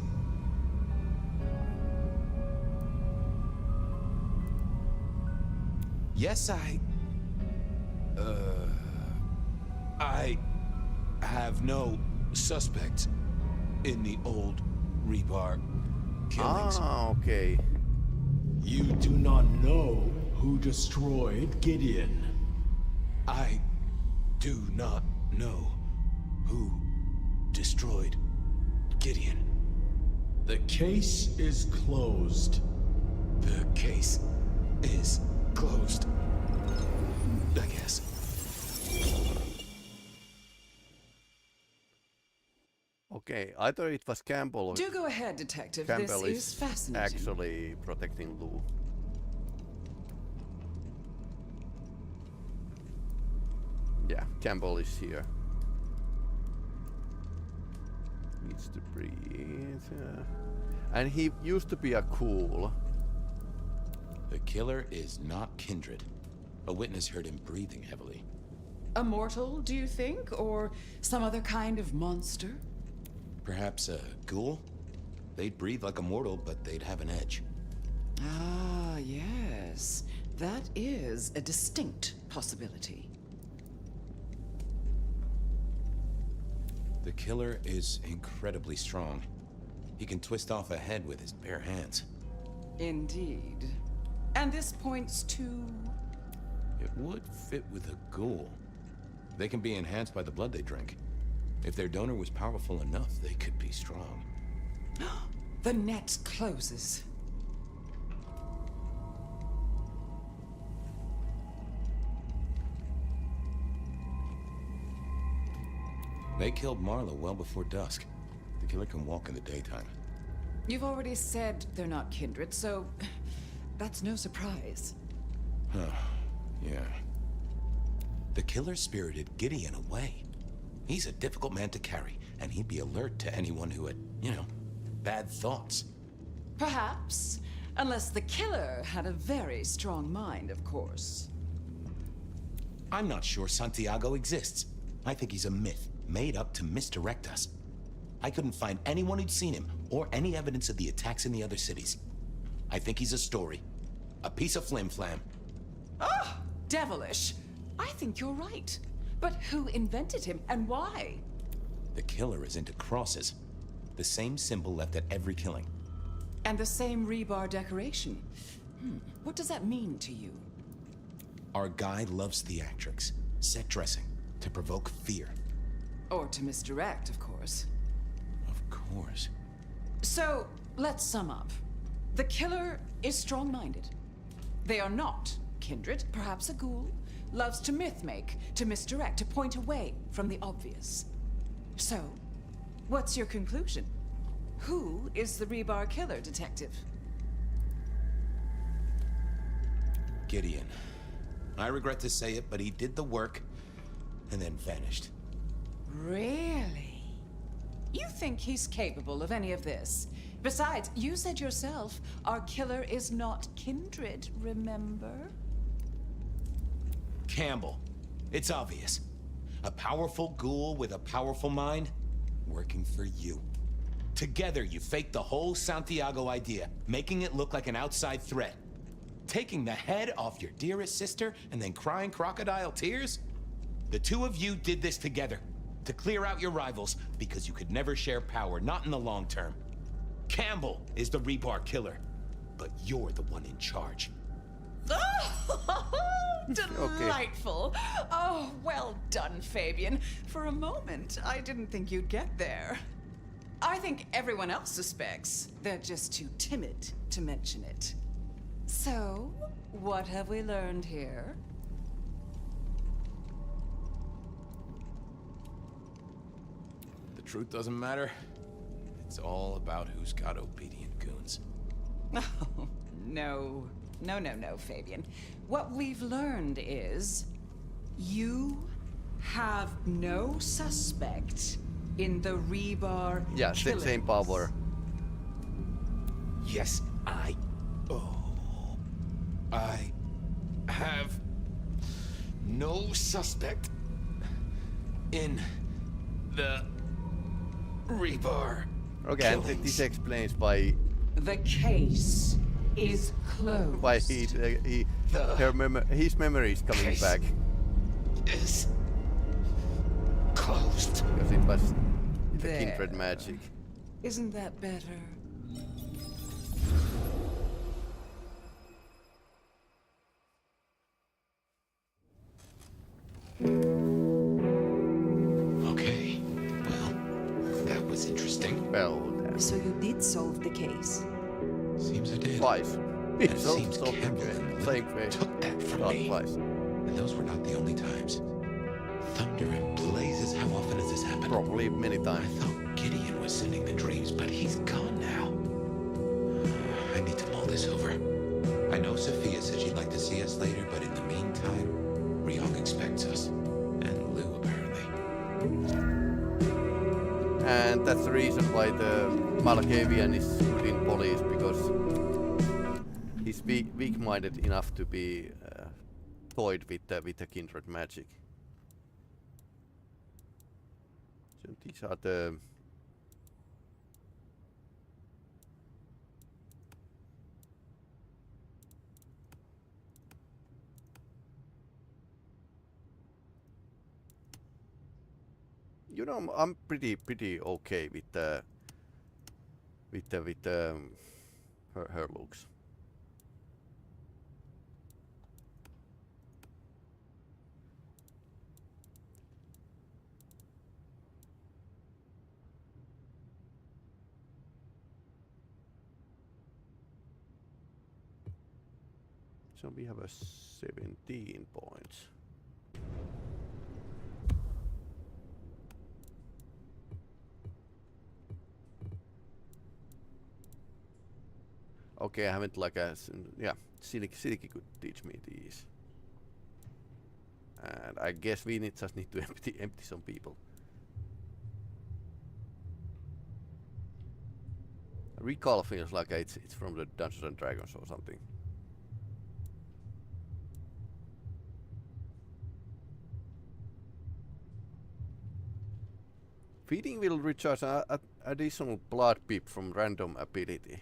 Yes, have no suspects in the old rebar killings. Ah, okay. You do not know who destroyed Gideon. I do not know who destroyed Gideon. The case is closed. The case is closed. I guess. Okay, I thought it was Campbell. Do go ahead, Detective. Campbell This is fascinating. actually protecting Lou. Yeah, Campbell is here. Needs to breathe. And he used to be a cool. The killer is not Kindred. A witness heard him breathing heavily. A mortal, do you think? Or some other kind of monster? Perhaps a ghoul? They'd breathe like a mortal, but they'd have an edge. Ah, yes. That is a distinct possibility. The killer is incredibly strong. He can twist off a head with his bare hands. Indeed. And this points to... It would fit with a ghoul. They can be enhanced by the blood they drink. If their donor was powerful enough, they could be strong. The net closes. They killed Marla well before dusk. The killer can walk in the daytime. You've already said they're not kindred, so that's no surprise. Huh. Yeah. The killer spirited Gideon away. He's a difficult man to carry, and he'd be alert to anyone who had, bad thoughts. Perhaps. Unless the killer had a very strong mind, of course. I'm not sure Santiago exists. I think he's a myth, made up to misdirect us. I couldn't find anyone who'd seen him, or any evidence of the attacks in the other cities. I think he's a story. A piece of flim-flam. Ah, devilish. I think you're right. But who invented him, and why? The killer is into crosses. The same symbol left at every killing. And the same rebar decoration. What does that mean to you? Our guy loves theatrics, set dressing, to provoke fear. Or to misdirect, of course. Of course. So, let's sum up. The killer is strong-minded. They are not kindred, perhaps a ghoul. Loves to myth-make, to misdirect, to point away from the obvious. So, what's your conclusion? Who is the rebar killer, Detective? Gideon. I regret to say it, but he did the work and then vanished. Really? You think he's capable of any of this? Besides, you said yourself, our killer is not kindred, remember? Campbell. It's obvious. A powerful ghoul with a powerful mind, working for you. Together, you faked the whole Santiago idea, making it look like an outside threat. Taking the head off your dearest sister and then crying crocodile tears? The two of you did this together, to clear out your rivals, because you could never share power, not in the long term. Campbell is the rebar killer, but you're the one in charge. Delightful. Oh, well done, Fabian. For a moment, I didn't think you'd get there. I think everyone else suspects. They're just too timid to mention it. So, what have we learned here? The truth doesn't matter. It's all about who's got obedient goons. Oh, no. No, Fabian. What we've learned is you have no suspect in the rebar killings. Same power. Yes, I have no suspect in the rebar. Okay, and this explains why. The case is closed. Why his memory is coming back. Is Closed. Because it was the There. Kindred magic. Isn't that better? Okay. Well, that was interesting. Well, So you did solve the case? Seems I did. twice. And it So- seems so Campbell same way. took that from Not me. twice. And those were not the only times. Thunder and blazes, how often has this happened? Probably many times. I thought Gideon was sending the dreams, but he's gone now. I need to mull this over. I know Sophia said she'd like to see us later, but in the meantime, Ryok expects us. And Lou, apparently. And that's the reason why the Malkavian is good in police, because he's weak-minded enough to be toyed with the Kindred magic. So these are the you know, I'm pretty okay with her looks. So we have a 17 points. Okay, I haven't like yeah, Silky could teach me these. And I guess we just need to empty some people. Recall feels like it's from the Dungeons and Dragons or something. Feeding will recharge an additional blood pip from random ability.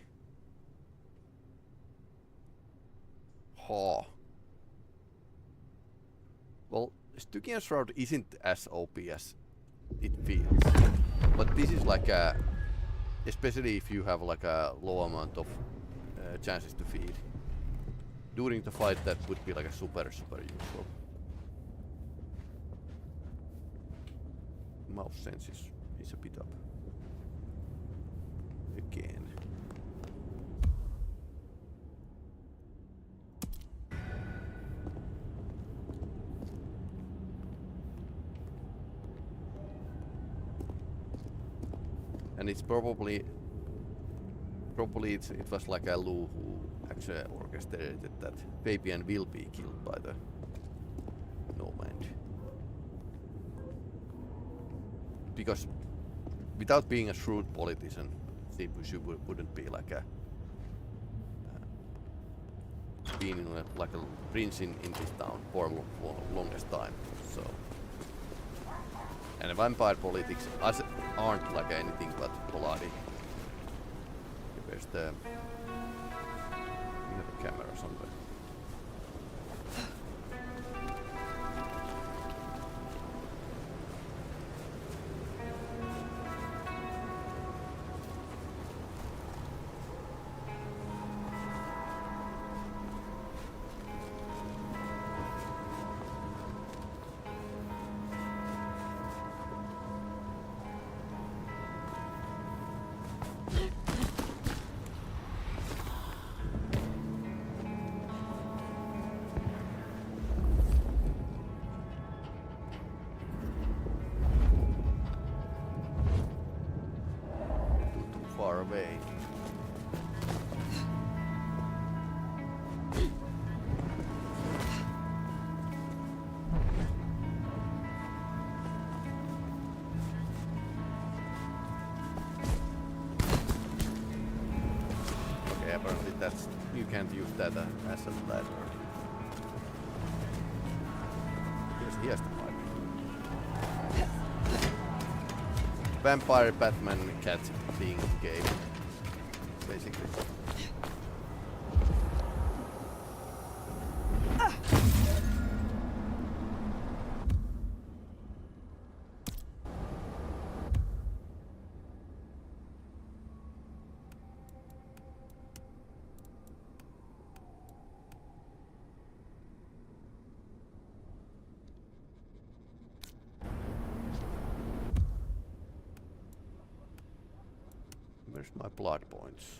Oh. Well, Stygian Shroud isn't as OP as it feels. But this is like a... especially if you have like a low amount of chances to feed. During the fight that would be like a super useful. Mouse sense is a bit up. Again. And it's probably it was like a Lou who actually orchestrated that Fabian will be killed by the Nomad. Because without being a shrewd politician, Sibushi wouldn't be like a being like a prince in this town for longest time. So, and vampire politics aren't like anything but bloody. Where's the? We have a camera somewhere. Away. Okay, apparently that's you can't use that as a ladder. He has to fight. Vampire Batman cat thing game, basically. Where's my blood points?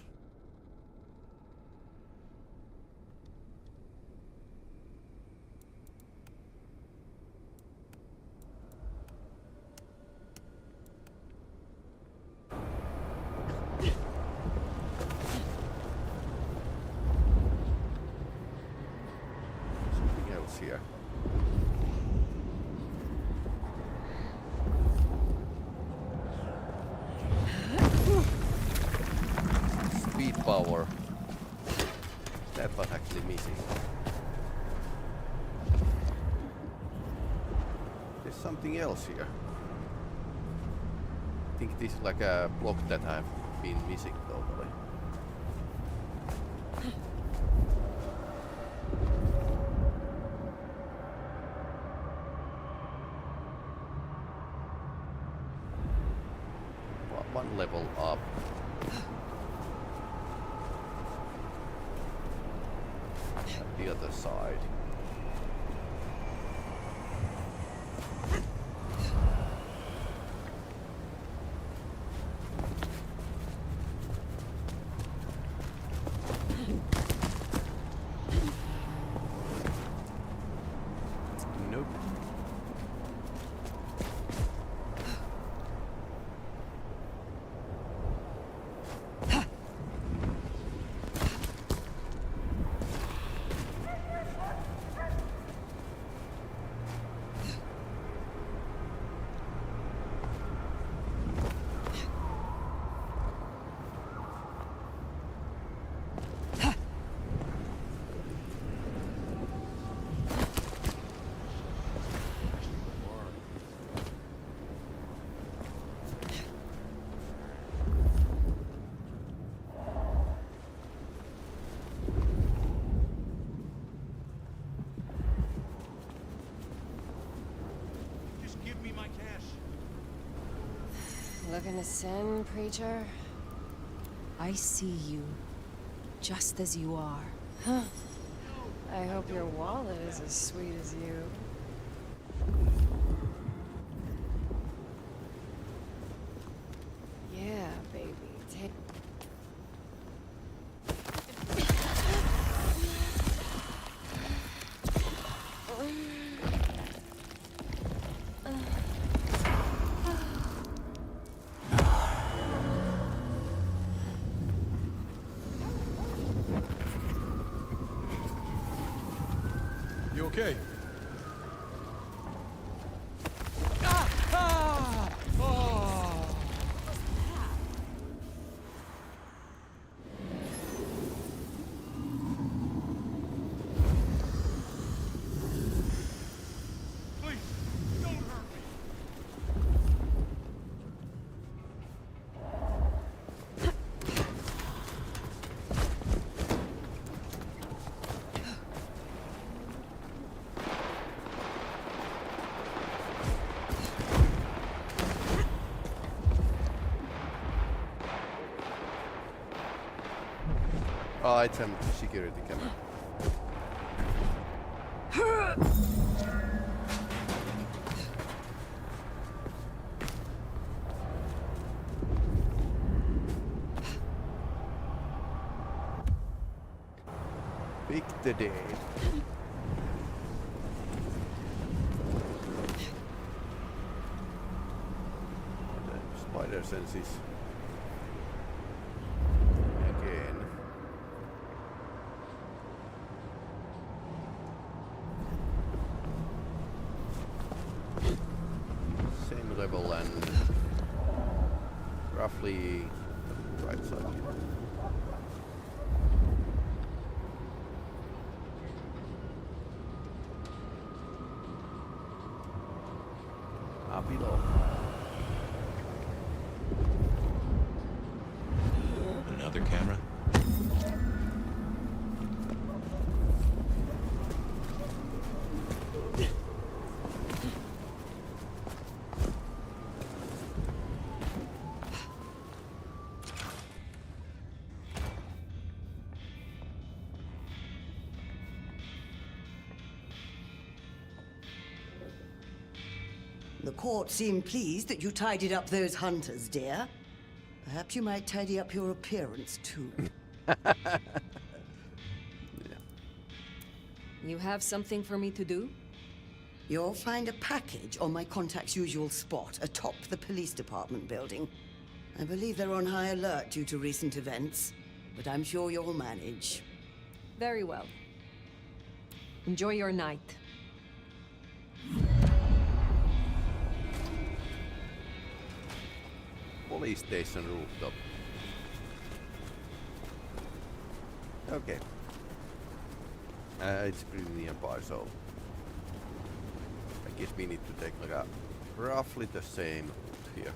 Something else here. Speed power. That was actually missing. There's something else here. I think this is like a block that I've been missing totally. One level up. At the other side. Nope. Looking to sin, preacher? I see you, just as you are. Huh. I hope your wallet is as sweet as you. Yeah, baby. Take... You okay? Item security camera. Pick the day. Spider senses. Again. Same level and roughly the right side here. Below. Another camera? The court seemed pleased that you tidied up those hunters, dear. Perhaps you might tidy up your appearance, too. You have something for me to do? You'll find a package on my contact's usual spot, atop the police department building. I believe they're on high alert due to recent events, but I'm sure you'll manage. Very well. Enjoy your night. Police station rooftop. Okay. It's pretty nearby, so I guess we need to take like a roughly the same route here.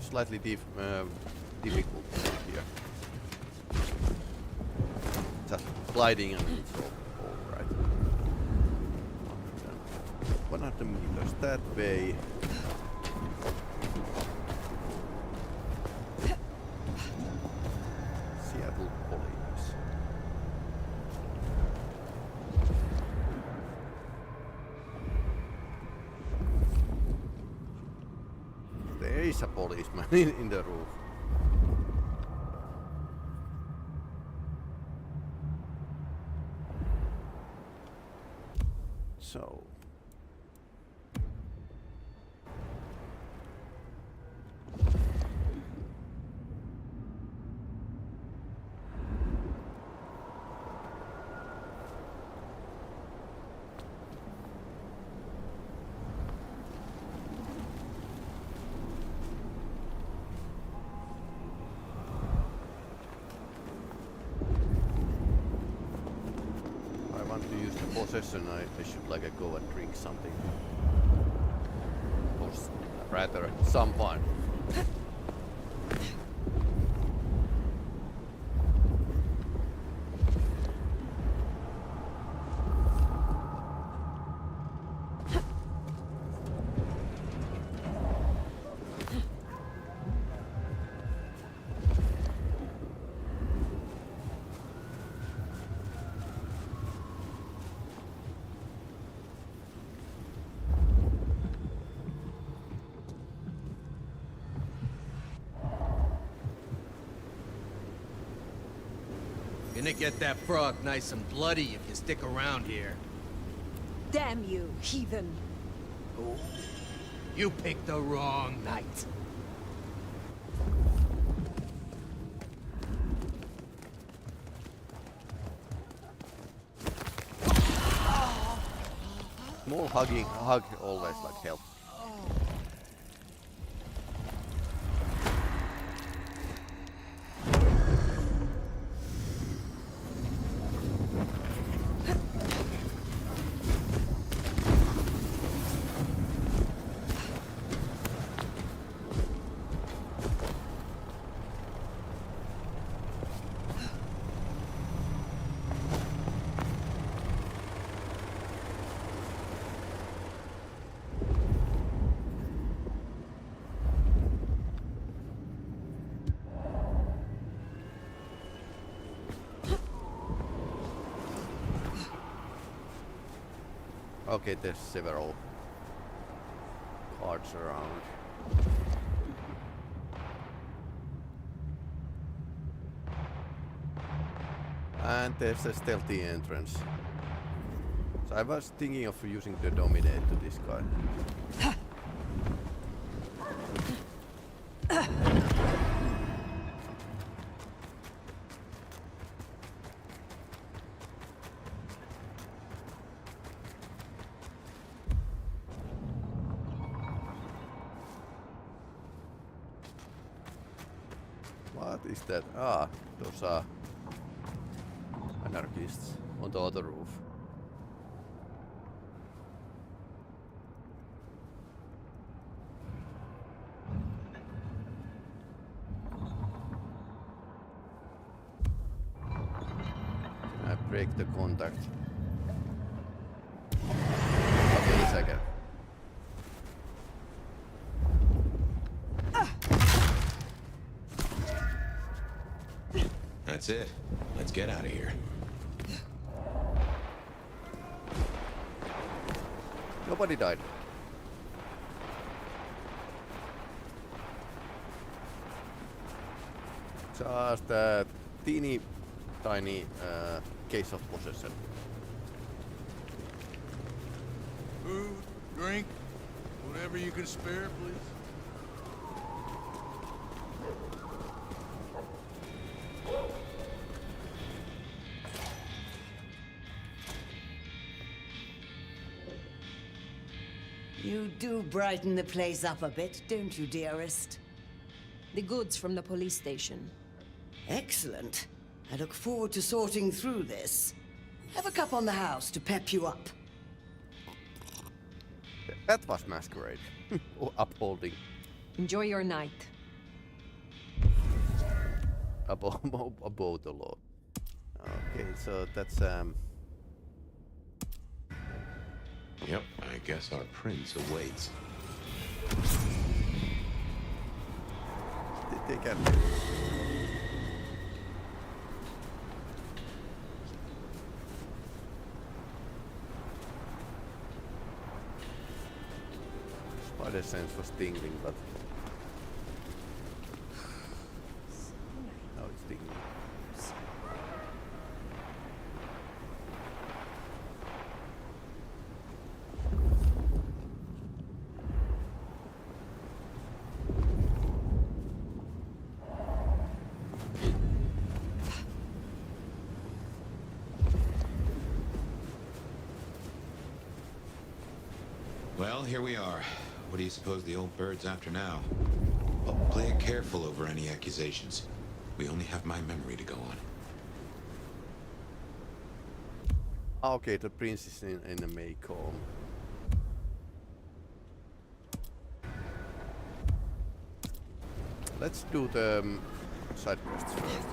Slightly difficult here. Just gliding and it's all right. 100 meters that way. Seattle Police. There is a policeman in the roof. So possession, I should like go and drink something. Or rather, some fun. Gonna get that frog nice and bloody if you stick around here. Damn you, heathen! Oh, you picked the wrong night. Small hug always like help. Okay, there's several cards around. And there's a stealthy entrance. So I was thinking of using the dominate to this guy. What is that? Ah, those are anarchists on the other roof. I break the contact. Okay, a second. That's it. Let's get out of here. Nobody died. Just a teeny tiny case of possession. Food, drink, whatever you can spare, please. You do brighten the place up a bit, don't you, dearest? The goods from the police station. Excellent. I look forward to sorting through this. Have a cup on the house to pep you up. That was Masquerade. Upholding. Enjoy your night. Above the law. Okay, so that's Yep, I guess our prince awaits. They can. Spider sense was tingling, but now it's tingling. Well, here we are. What do you suppose the old bird's after now? Well, play it careful over any accusations. We only have my memory to go on. Okay, the prince is in the Maycomb. Let's do the side quests first.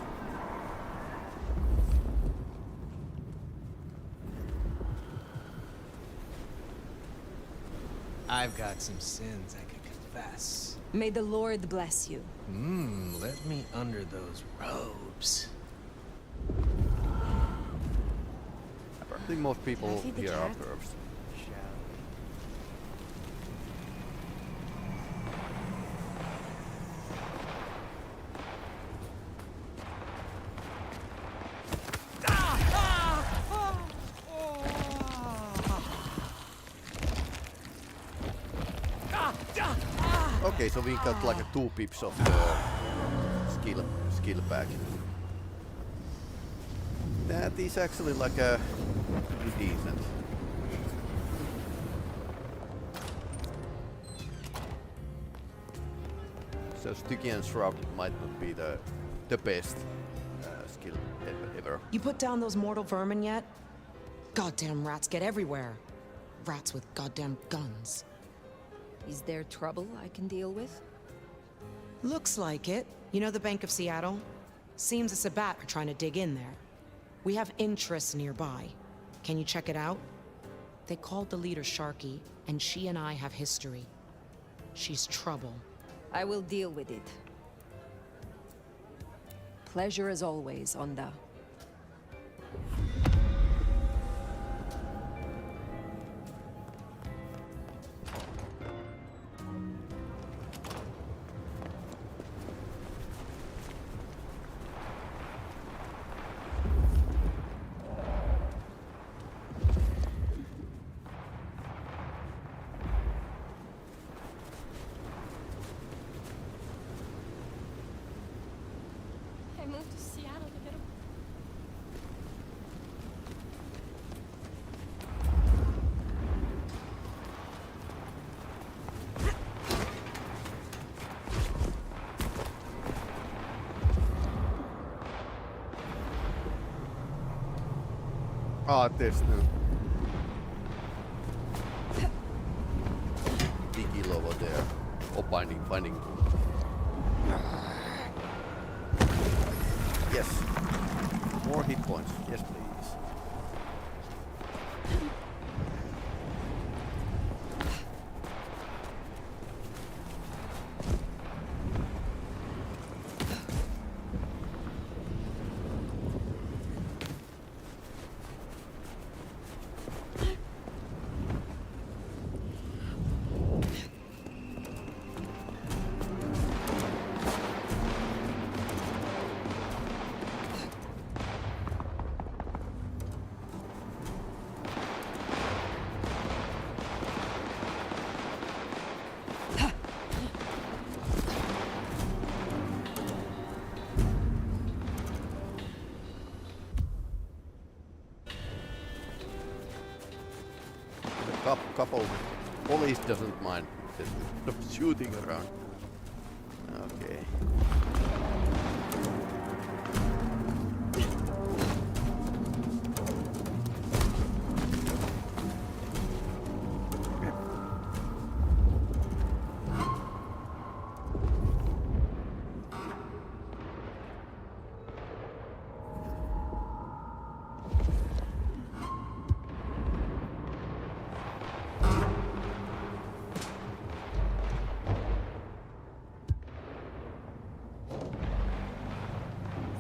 I've got some sins I could confess. May the Lord bless you. Let me under those robes. I think most people here are pervs. Okay, so we got like 2 pips of the skill pack. That is actually like a pretty decent. So Stygian Shrub might not be the best skill ever. You put down those mortal vermin yet? Goddamn rats get everywhere. Rats with goddamn guns. Is there trouble I can deal with? Looks like it. You know the Bank of Seattle? Seems the Sabbat are trying to dig in there. We have interests nearby. Can you check it out? They called the leader Sharky, and she and I have history. She's trouble. I will deal with it. Pleasure as always, Onda. Ah, there's no Digil over there. Oh, finding. Yes. More hit points. Yes, please. couple police doesn't mind just shooting around. Okay.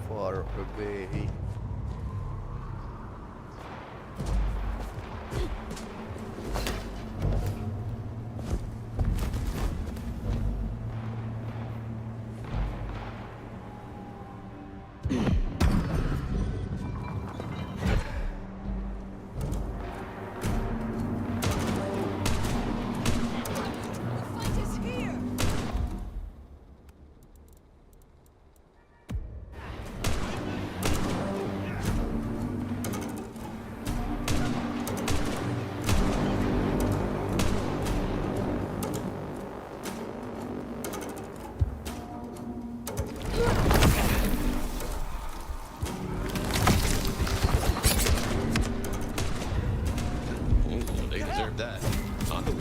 Far away. They deserve that. On the way.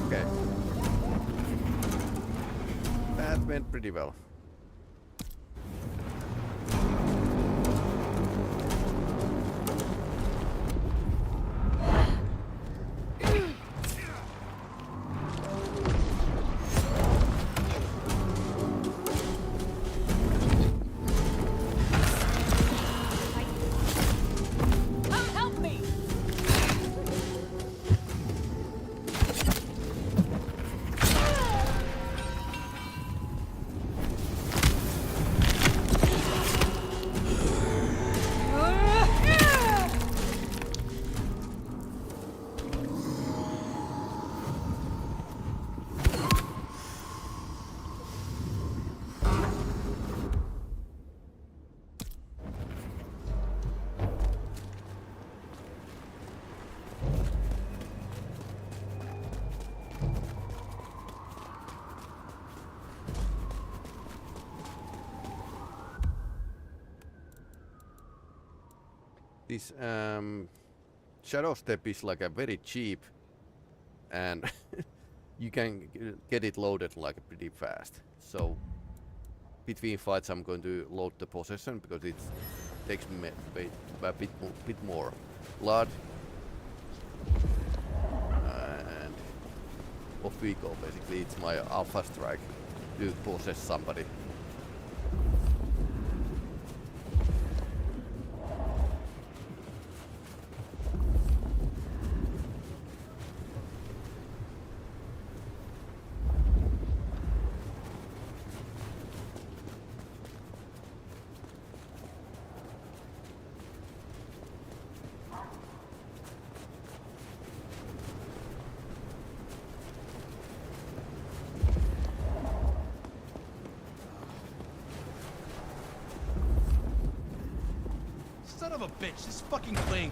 Okay. That went pretty well. Come help me! This shadow step is like a very cheap, and you can get it loaded like pretty fast. So between fights, I'm going to load the possession because it takes me a bit more blood, and off we go. Basically, it's my alpha strike to possess somebody. Son of a bitch, this fucking thing.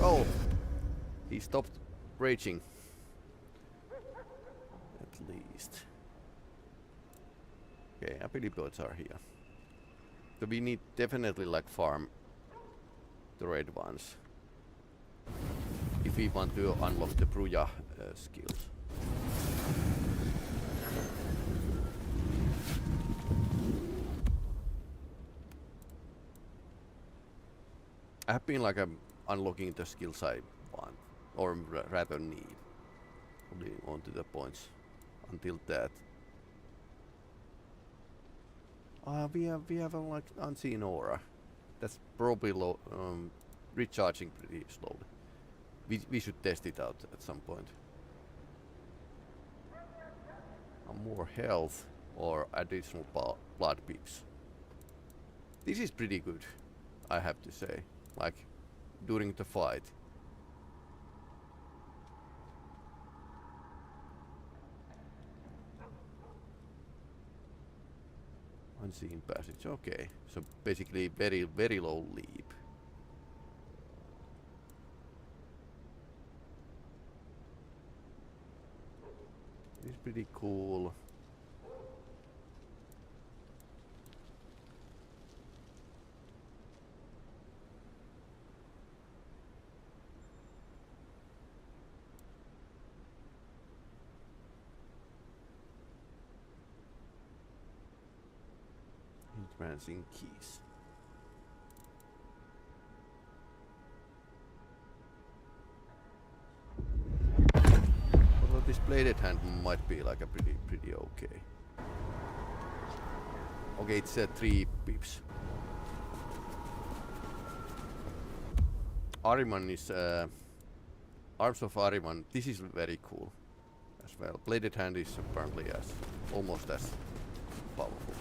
Oh, he stopped raging. At least. Okay, ability points are here. So we need definitely like farm the red ones if we want to unlock the Bruja skills. I have been like unlocking the skills I want, or rather need. Holding on to the points until that. We have a like unseen aura. That's probably low, recharging pretty slowly. We should test it out at some point. More health or additional blood pips. This is pretty good, I have to say. Like during the fight. Unseen passage, okay. So basically very low leap. It's pretty cool. Advancing keys. Although this bladed hand might be like a pretty okay. Okay, it's 3 pips. Ahriman is Arms of Ahriman. This is very cool as well. Bladed hand is apparently almost as powerful.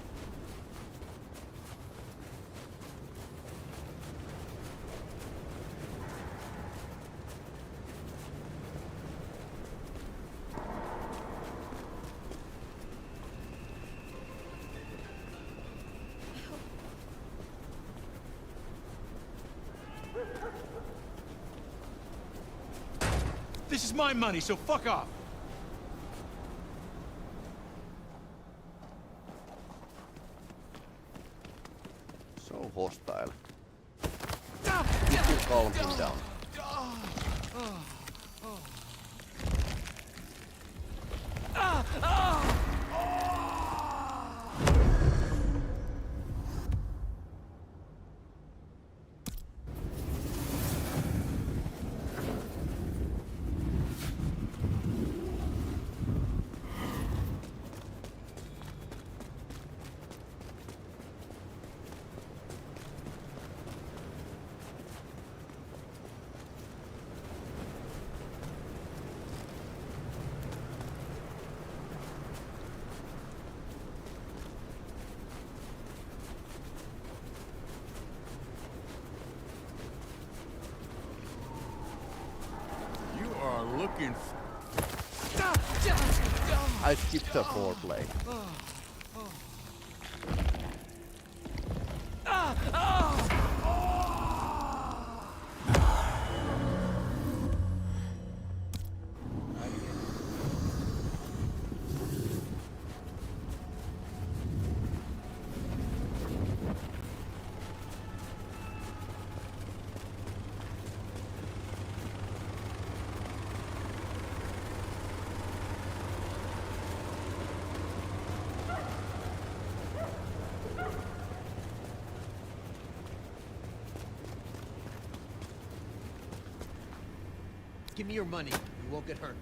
This is my money, so fuck off! So hostile. You can calm him down. Looking I skipped the foreplay. Give me your money. You won't get hurt.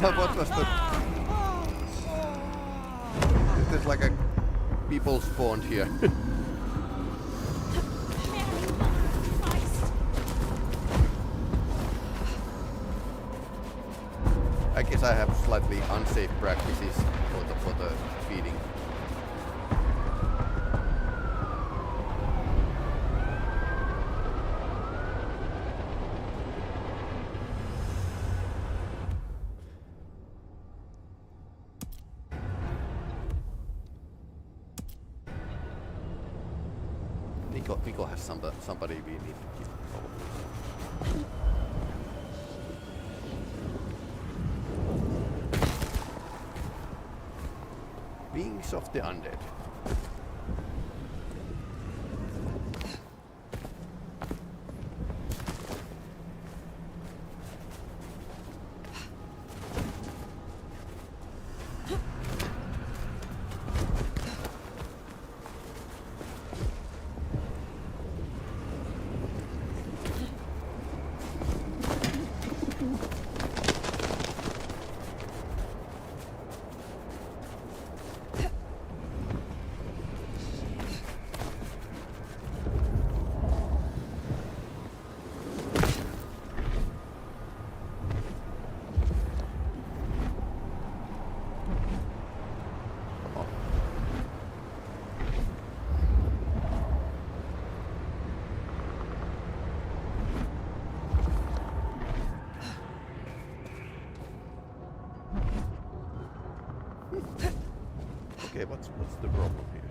What was that? There's like a people spawned here. I guess I have slightly unsafe practices for the feeding. Nico has somebody we need to keep following. Wings of the Undead. Okay, what's the problem here?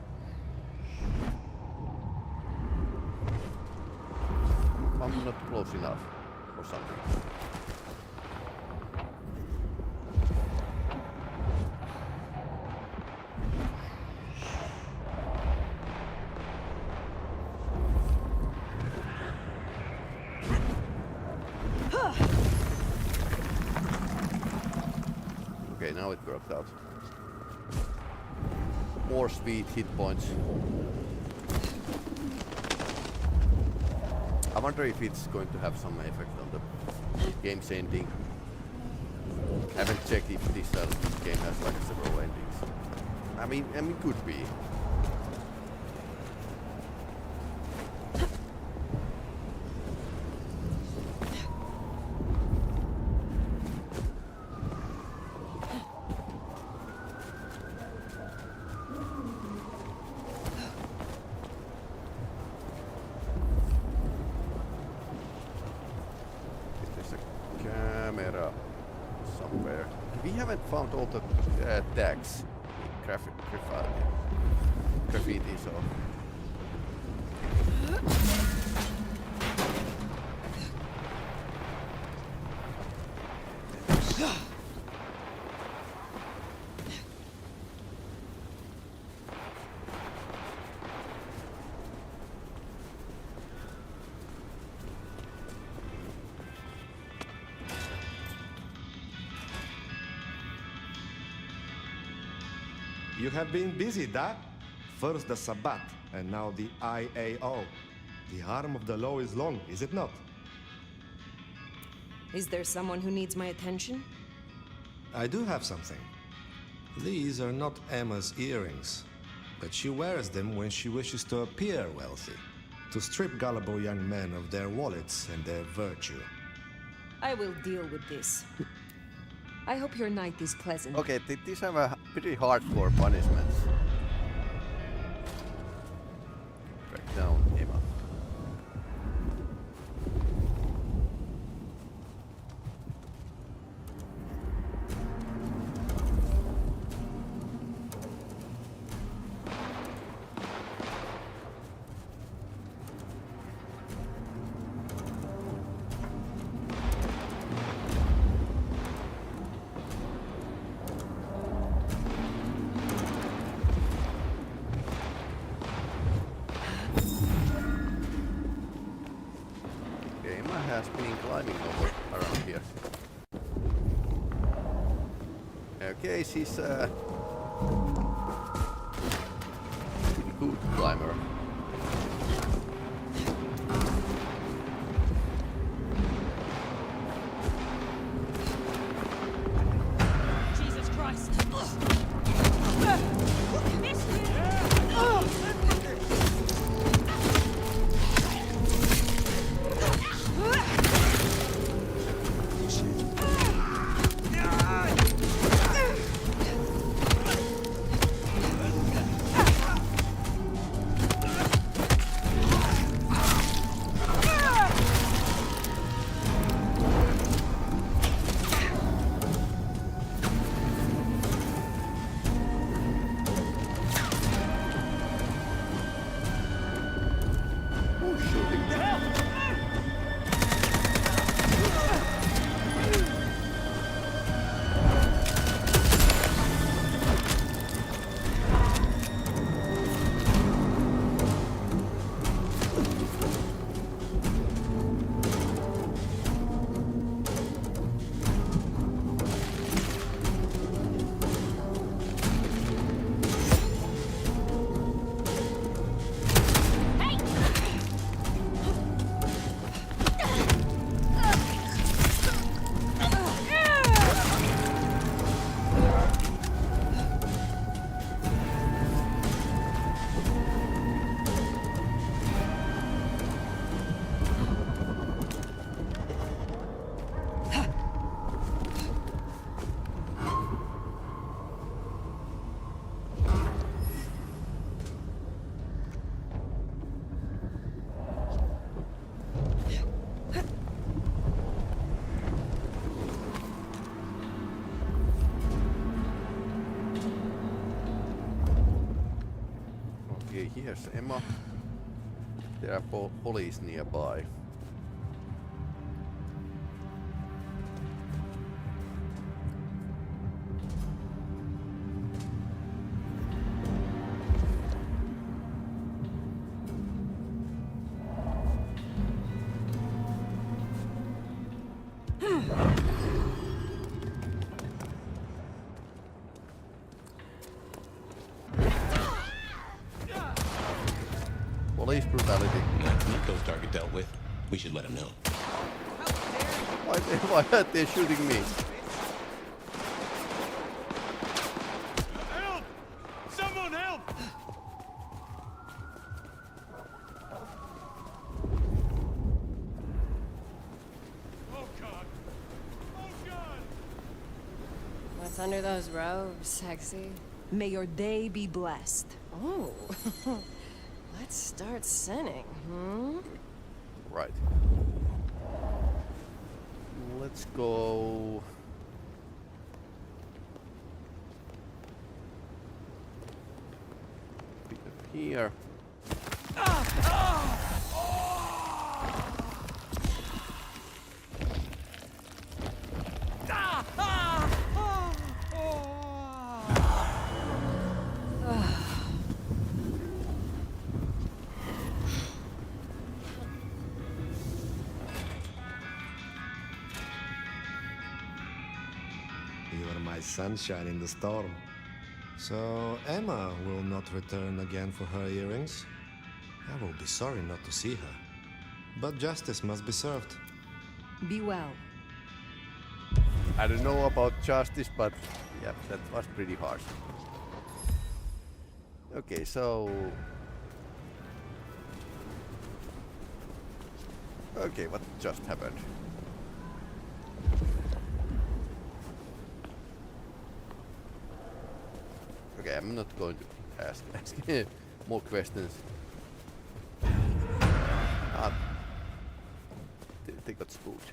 I'm not close enough or something. Okay, now it worked out. More speed, hit points. I wonder if it's going to have some effect on the game's ending. I haven't checked if this game has like several endings. I mean, could be. Somewhere. We haven't found all the tags, graffiti, so. You have been busy, Dad. First the Sabbat, and now the IAO. The arm of the law is long, is it not? Is there someone who needs my attention? I do have something. These are not Emma's earrings, but she wears them when she wishes to appear wealthy, to strip gullible young men of their wallets and their virtue. I will deal with this. I hope your night is pleasant. Okay, these have a pretty hardcore punishments. Track down Emma. Has been climbing over around here. Okay, she's a pretty good climber. Jesus Christ! Okay, here's Emma. There are police nearby. Police brutality. Nico's target dealt with. We should let him know. Why are they shooting me? Help! Someone help! Oh God! Oh God! What's under those robes, sexy? May your day be blessed. Oh. Let's start sinning, hmm? Right. Let's go. Pick up here. You are my sunshine in the storm. So Emma will not return again for her earrings? I will be sorry not to see her. But justice must be served. Be well. I don't know about justice, but yeah, that was pretty harsh. Okay, so... Okay, what just happened? Okay, I'm not going to ask more questions. They got spooked.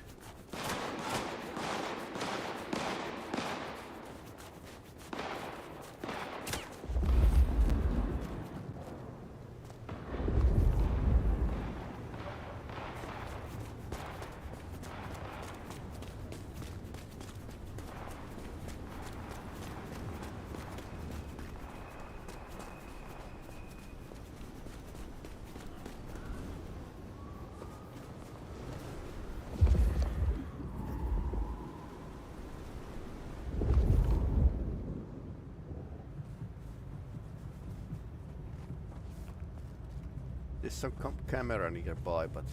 There's some camera nearby, but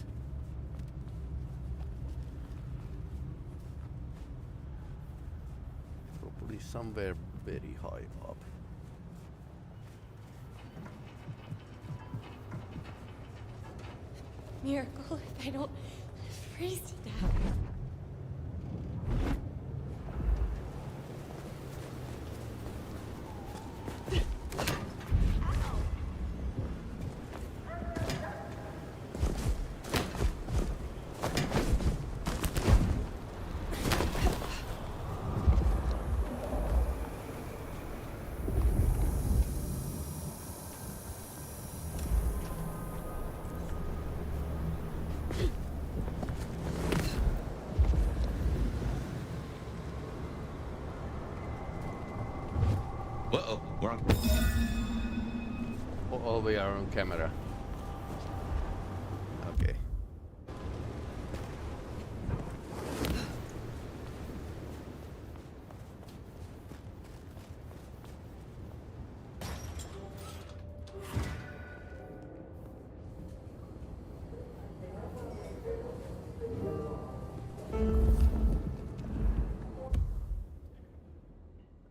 probably somewhere very high up. Miracle if I don't freeze to death. Uh-oh, we're on. Oh, we are on camera. Okay.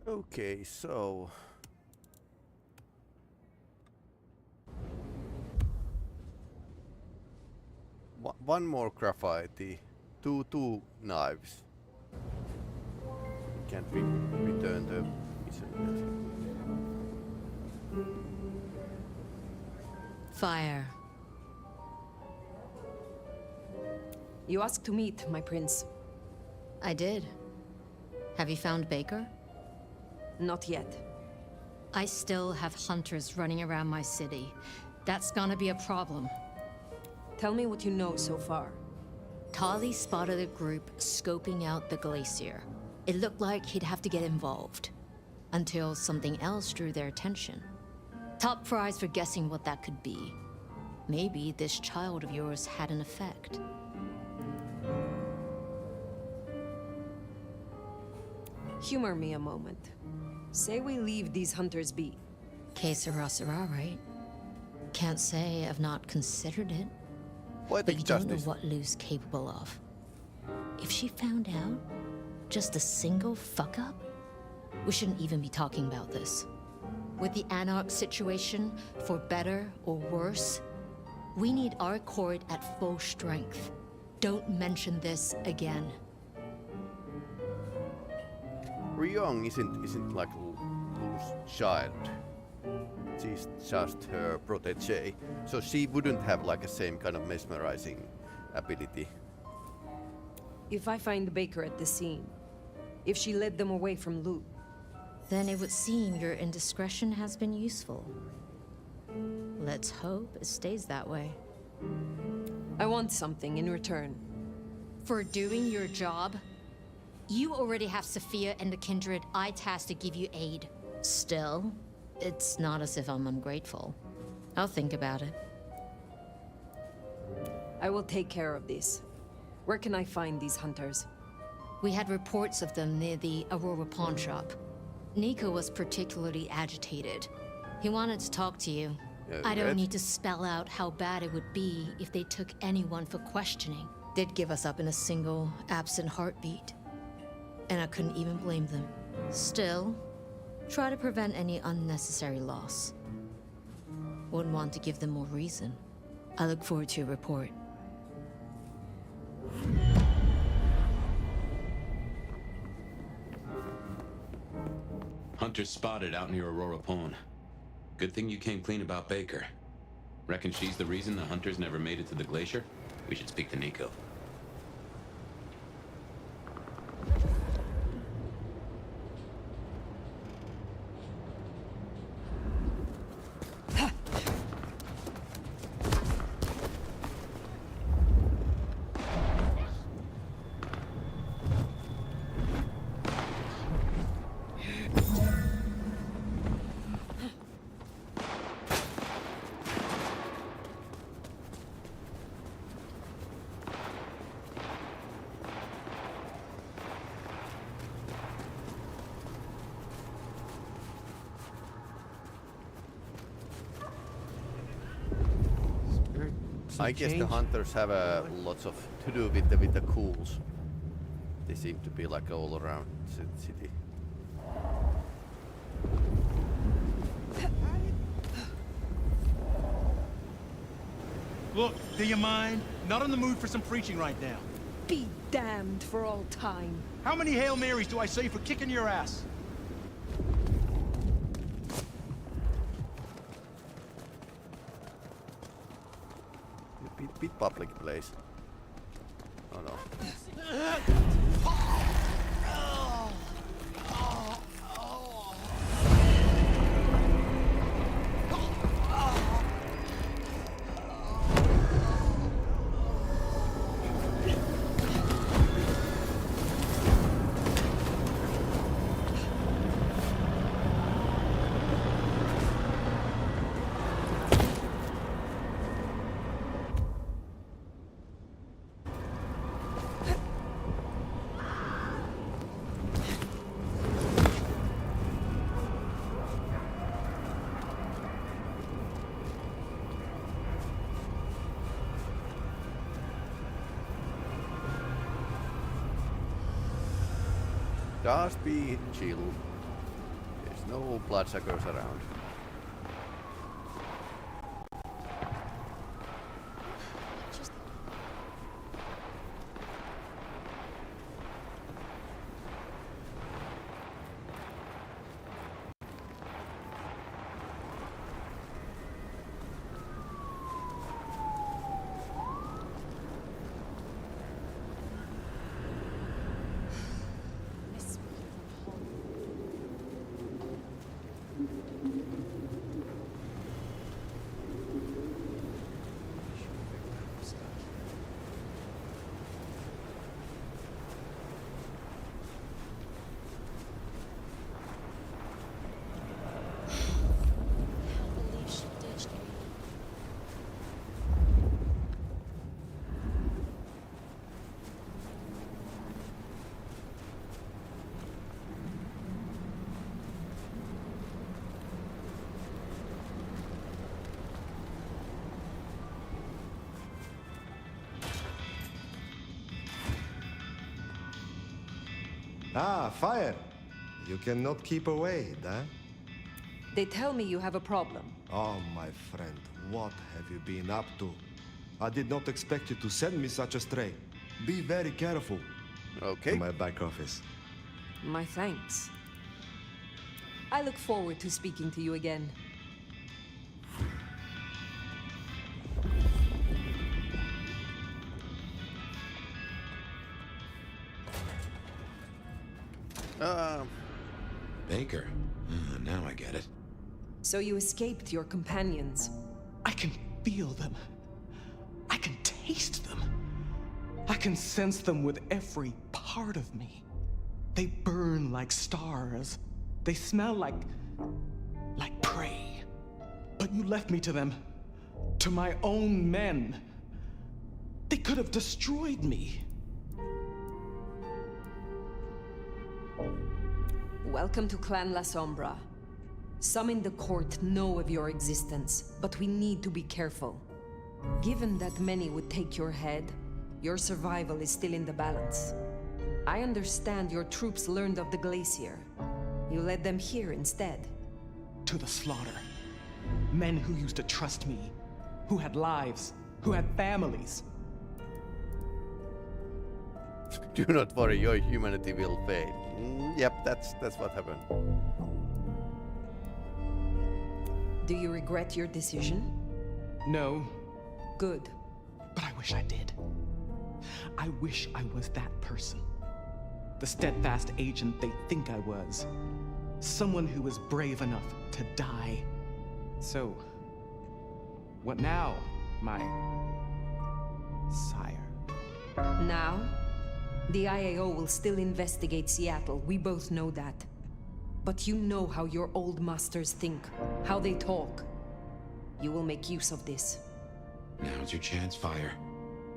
Okay, so one more graffiti, two knives. Can't we return the mission? Phyre. You asked to meet, my prince. I did. Have you found Baker? Not yet. I still have hunters running around my city. That's gonna be a problem. Tell me what you know so far. Tali spotted a group scoping out the glacier. It looked like he'd have to get involved. Until something else drew their attention. Top prize for guessing what that could be. Maybe this child of yours had an effect. Humor me a moment. Say we leave these hunters be. Que sera, sera, right? Can't say I've not considered it. Poetic but you don't know justice. what Lou's capable of. If she found out, just a single fuck-up, we shouldn't even be talking about this. With the Anarch situation, for better or worse, we need our court at full strength. Don't mention this again. Ryong isn't like Lu's child. She's just her protege, so she wouldn't have like a same kind of mesmerizing ability. If I find the baker at the scene, if she led them away from Lou, then it would seem your indiscretion has been useful. Let's hope it stays that way. I want something in return. For doing your job? You already have Sophia and the Kindred I tasked to give you aid. Still, it's not as if I'm ungrateful. I'll think about it. I will take care of this. Where can I find these hunters? We had reports of them near the Aurora pawn shop. Nico was particularly agitated. He wanted to talk to you. I don't need to spell out how bad it would be if they took anyone for questioning. They'd give us up in a single, absent heartbeat. And I couldn't even blame them. Still, try to prevent any unnecessary loss. Wouldn't want to give them more reason. I look forward to your report. Hunters spotted out near Aurora Pawn. Good thing you came clean about Baker. Reckon she's the reason the hunters never made it to the glacier? We should speak to Nico. I guess the hunters have lots of to do with the cools. They seem to be like all around the city. Look, do you mind? Not in the mood for some preaching right now. Be damned for all time. How many Hail Marys do I say for kicking your ass? Bit public place. Oh no. Just be chill. There's no bloodsuckers around. Ah, Phyre. You cannot keep away, huh? They tell me you have a problem. Oh, my friend, what have you been up to? I did not expect you to send me such a stray. Be very careful. Okay. To my back office. My thanks. I look forward to speaking to you again. Baker. Now I get it. So you escaped your companions. I can feel them. I can taste them. I can sense them with every part of me. They burn like stars. They smell like prey. But you left me to them. To my own men. They could have destroyed me. Welcome to Clan La Sombra. Some in the court know of your existence, but we need to be careful. Given that many would take your head, your survival is still in the balance. I understand your troops learned of the glacier. You led them here instead. To the slaughter. Men who used to trust me, who had lives, who had families. Do not worry, your humanity will fade. Yep, that's what happened. Do you regret your decision? No. Good. But I wish I did. I wish I was that person. The steadfast agent they think I was. Someone who was brave enough to die. So, what now, my sire? Now? The IAO will still investigate Seattle, we both know that. But you know how your old masters think, how they talk. You will make use of this. Now's your chance, Phyre.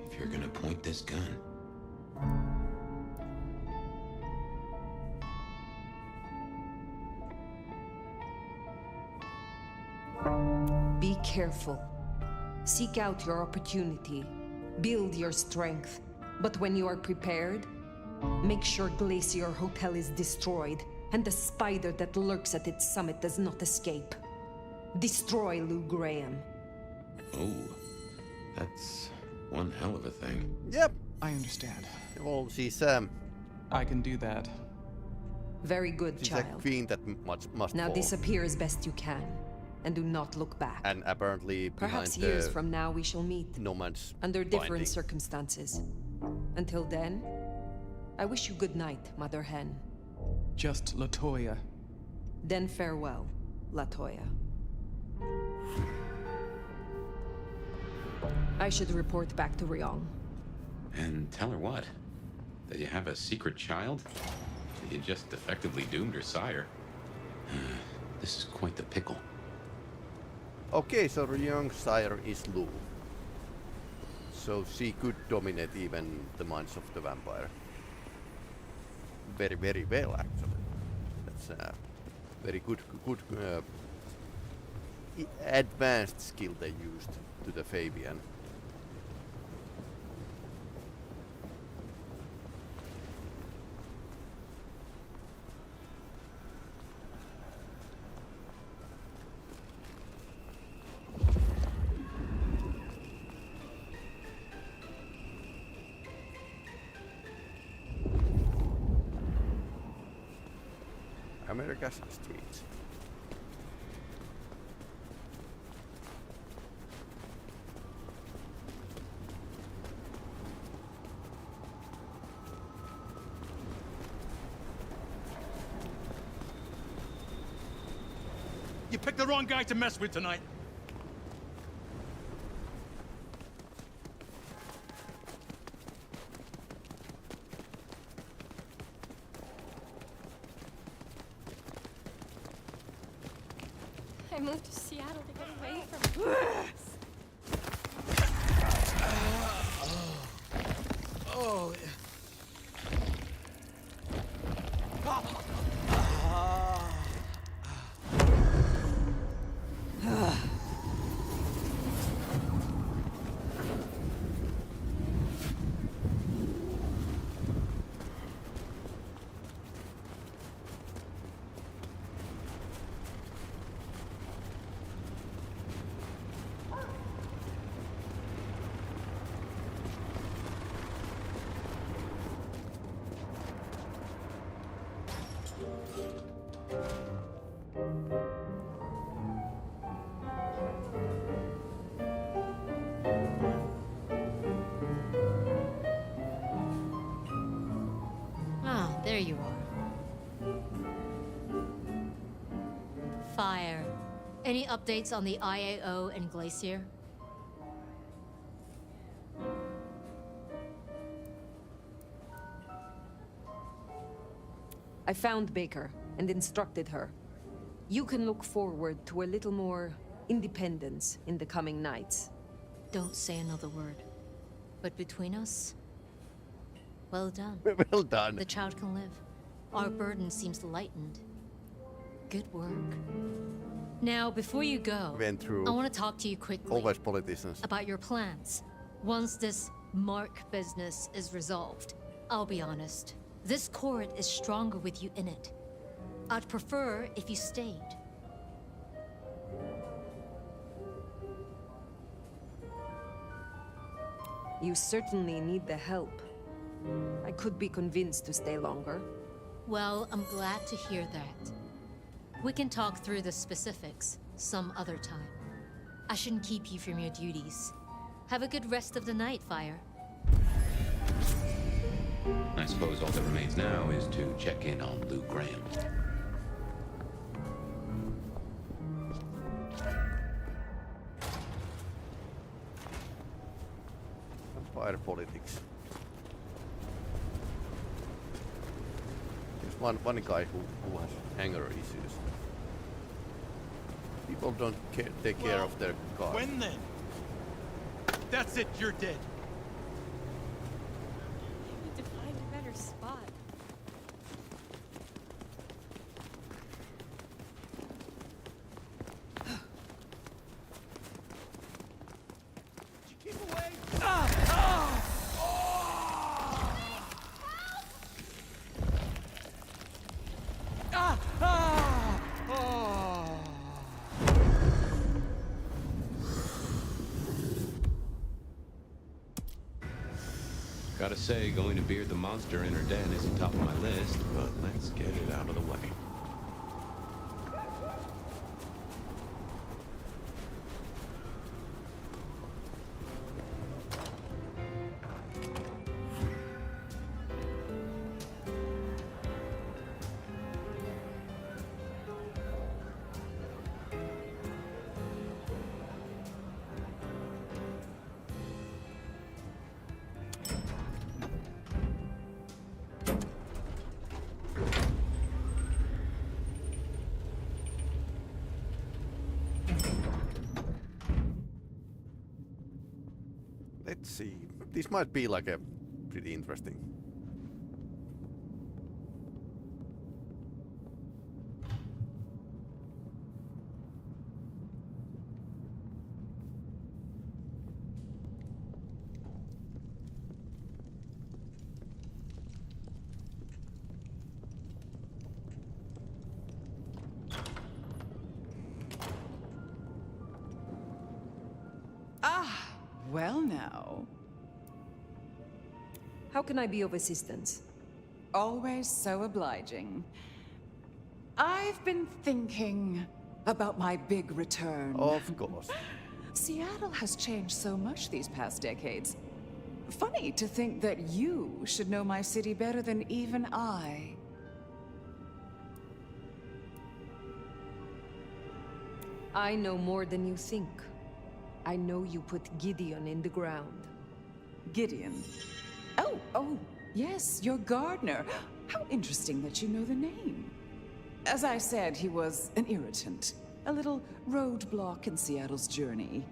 If you're gonna point this gun. Be careful. Seek out your opportunity. Build your strength. But when you are prepared, make sure Glacier Hotel is destroyed and the spider that lurks at its summit does not escape. Destroy Lou Graham. Oh, that's one hell of a thing. Yep. I understand. Well, she's I can do that. Very good, she's child. a queen that must Now fall. disappear as best you can, and do not look back. And apparently Perhaps behind years the from now we shall meet. Nomad's under different binding. circumstances. Until then, I wish you good night, Mother Hen. Just Latoya. Then farewell, Latoya. I should report back to Ryong. And tell her what? That you have a secret child? That you just effectively doomed her sire? This is quite the pickle. Okay, so Ryong's sire is Lu. So she could dominate even the minds of the vampire. Very, very well, actually. That's a very good advanced skill they used to the Fabian. America's streets. You picked the wrong guy to mess with tonight. I moved to Seattle to get away from Oh. There you are. Phyre. Any updates on the IAO and Glacier? I found Baker and instructed her. You can look forward to a little more independence in the coming nights. Don't say another word. But between us, well done. Well done. The child can live. Our burden seems lightened. Good work. Now, before you go, Went through I want to talk to you quickly always politicians. about your plans. Once this Mark business is resolved, I'll be honest, this court is stronger with you in it. I'd prefer if you stayed. You certainly need the help. I could be convinced to stay longer. Well, I'm glad to hear that. We can talk through the specifics some other time. I shouldn't keep you from your duties. Have a good rest of the night, Phyre. I suppose all that remains now is to check in on Lou Graham. Empire politics. There's one guy who has anger issues. People don't take care of their cars. When then? That's it, you're dead. I need to find a better spot. Keep away! Ah! Ah! Ah! Oh! Gotta say, going to beard the monster in her den isn't top of my list, but let's get it out of the way. Let's see. This might be like a pretty interesting. Well now. How can I be of assistance? Always so obliging. I've been thinking about my big return. Of course. Seattle has changed so much these past decades. Funny to think that you should know my city better than even I. I know more than you think. I know you put Gideon in the ground. Gideon? Oh, yes, your gardener. How interesting that you know the name. As I said, he was an irritant. A little roadblock in Seattle's journey.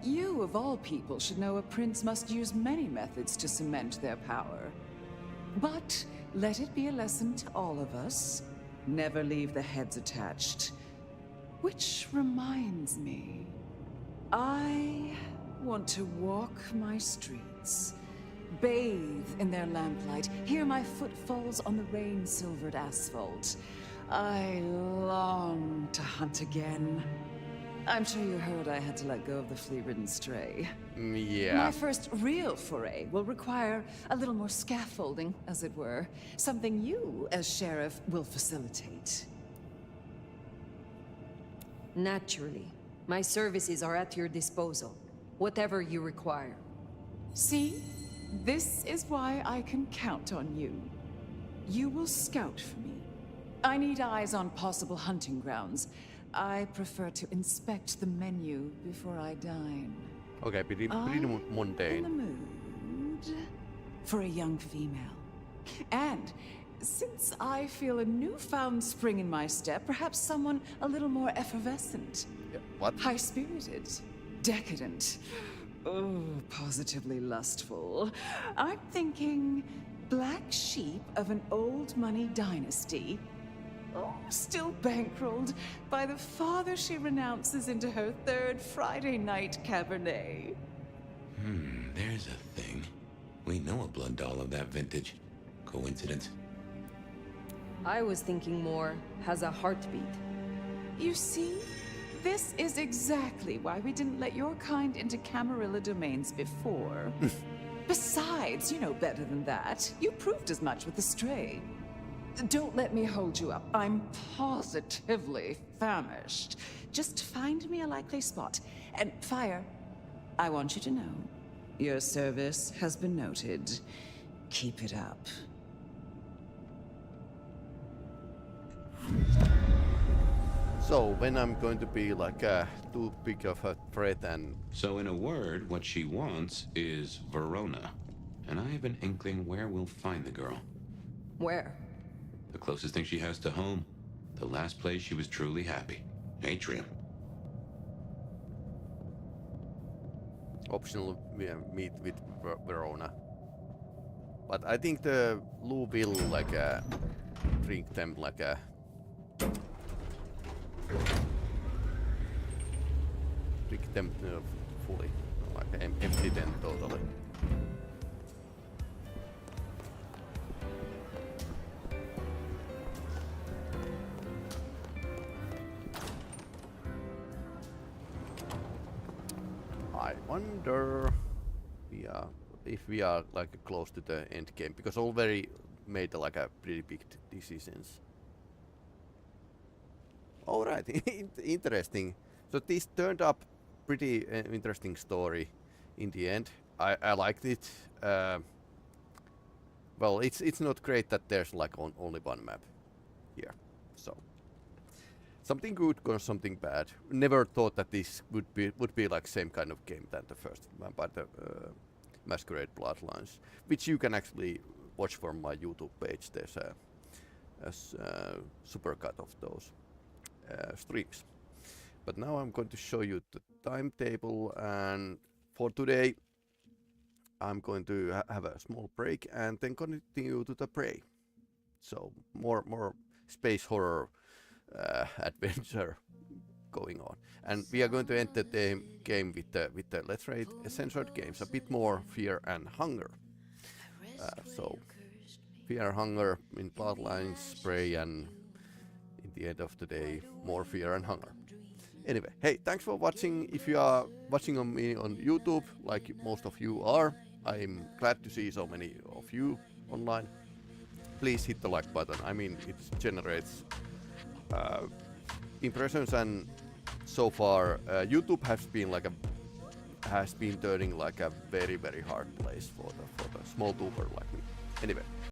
You, of all people, should know a prince must use many methods to cement their power. But let it be a lesson to all of us. Never leave the heads attached. Which reminds me, I want to walk my streets, bathe in their lamplight, hear my footfalls on the rain-silvered asphalt. I long to hunt again. I'm sure you heard I had to let go of the flea-ridden stray. Yeah. My first real foray will require a little more scaffolding, as it were. Something you, as sheriff, will facilitate. Naturally. My services are at your disposal. Whatever you require. See? This is why I can count on you. You will scout for me. I need eyes on possible hunting grounds. I prefer to inspect the menu before I dine. Okay, pretty In mundane. the mood for a young female. And since I feel a newfound spring in my step, perhaps someone a little more effervescent. Yeah, what? High-spirited. Decadent. Oh, positively lustful. I'm thinking black sheep of an old money dynasty. Oh, still bankrolled by the father she renounces into her third Friday night Cabernet. There's a thing. We know a blood doll of that vintage. Coincidence? I was thinking more, has a heartbeat. You see? This is exactly why we didn't let your kind into Camarilla domains before. Besides, you know better than that. You proved as much with the stray. Don't let me hold you up. I'm positively famished. Just find me a likely spot. And Phyre, I want you to know, your service has been noted. Keep it up. So when I'm going to be like too big of a threat and... So in a word, what she wants is Verona. And I have an inkling where we'll find the girl. Where? The closest thing she has to home. The last place she was truly happy. Atrium. Optional meet with Verona. But I think the Lou will like drink them like a... drink them fully. Like empty them totally. I wonder if we are like close to the end game, because already made like a pretty big decisions. All right, interesting. So this turned up pretty interesting story in the end. I liked it. Well, it's not great that there's like only one map here. So something good or something bad. Never thought that this would be like same kind of game than the first one, but the Masquerade Bloodlines, which you can actually watch from my YouTube page. There's a super cut of those streams. But now I'm going to show you the timetable, and for today I'm going to have a small break and then continue to the Prey. So more space horror adventure going on, and we are going to enter the game with the let's rate censored games, a bit more fear and hunger. So fear, hunger in Bloodlines, Prey, and in the end of the day more fear and hunger. Anyway, hey, thanks for watching. If you are watching me on YouTube, like most of you are, I'm glad to see so many of you online. Please hit the like button. I mean, it generates impressions, and so far YouTube has been turning like a very hard place for the small tuber like me. Anyway,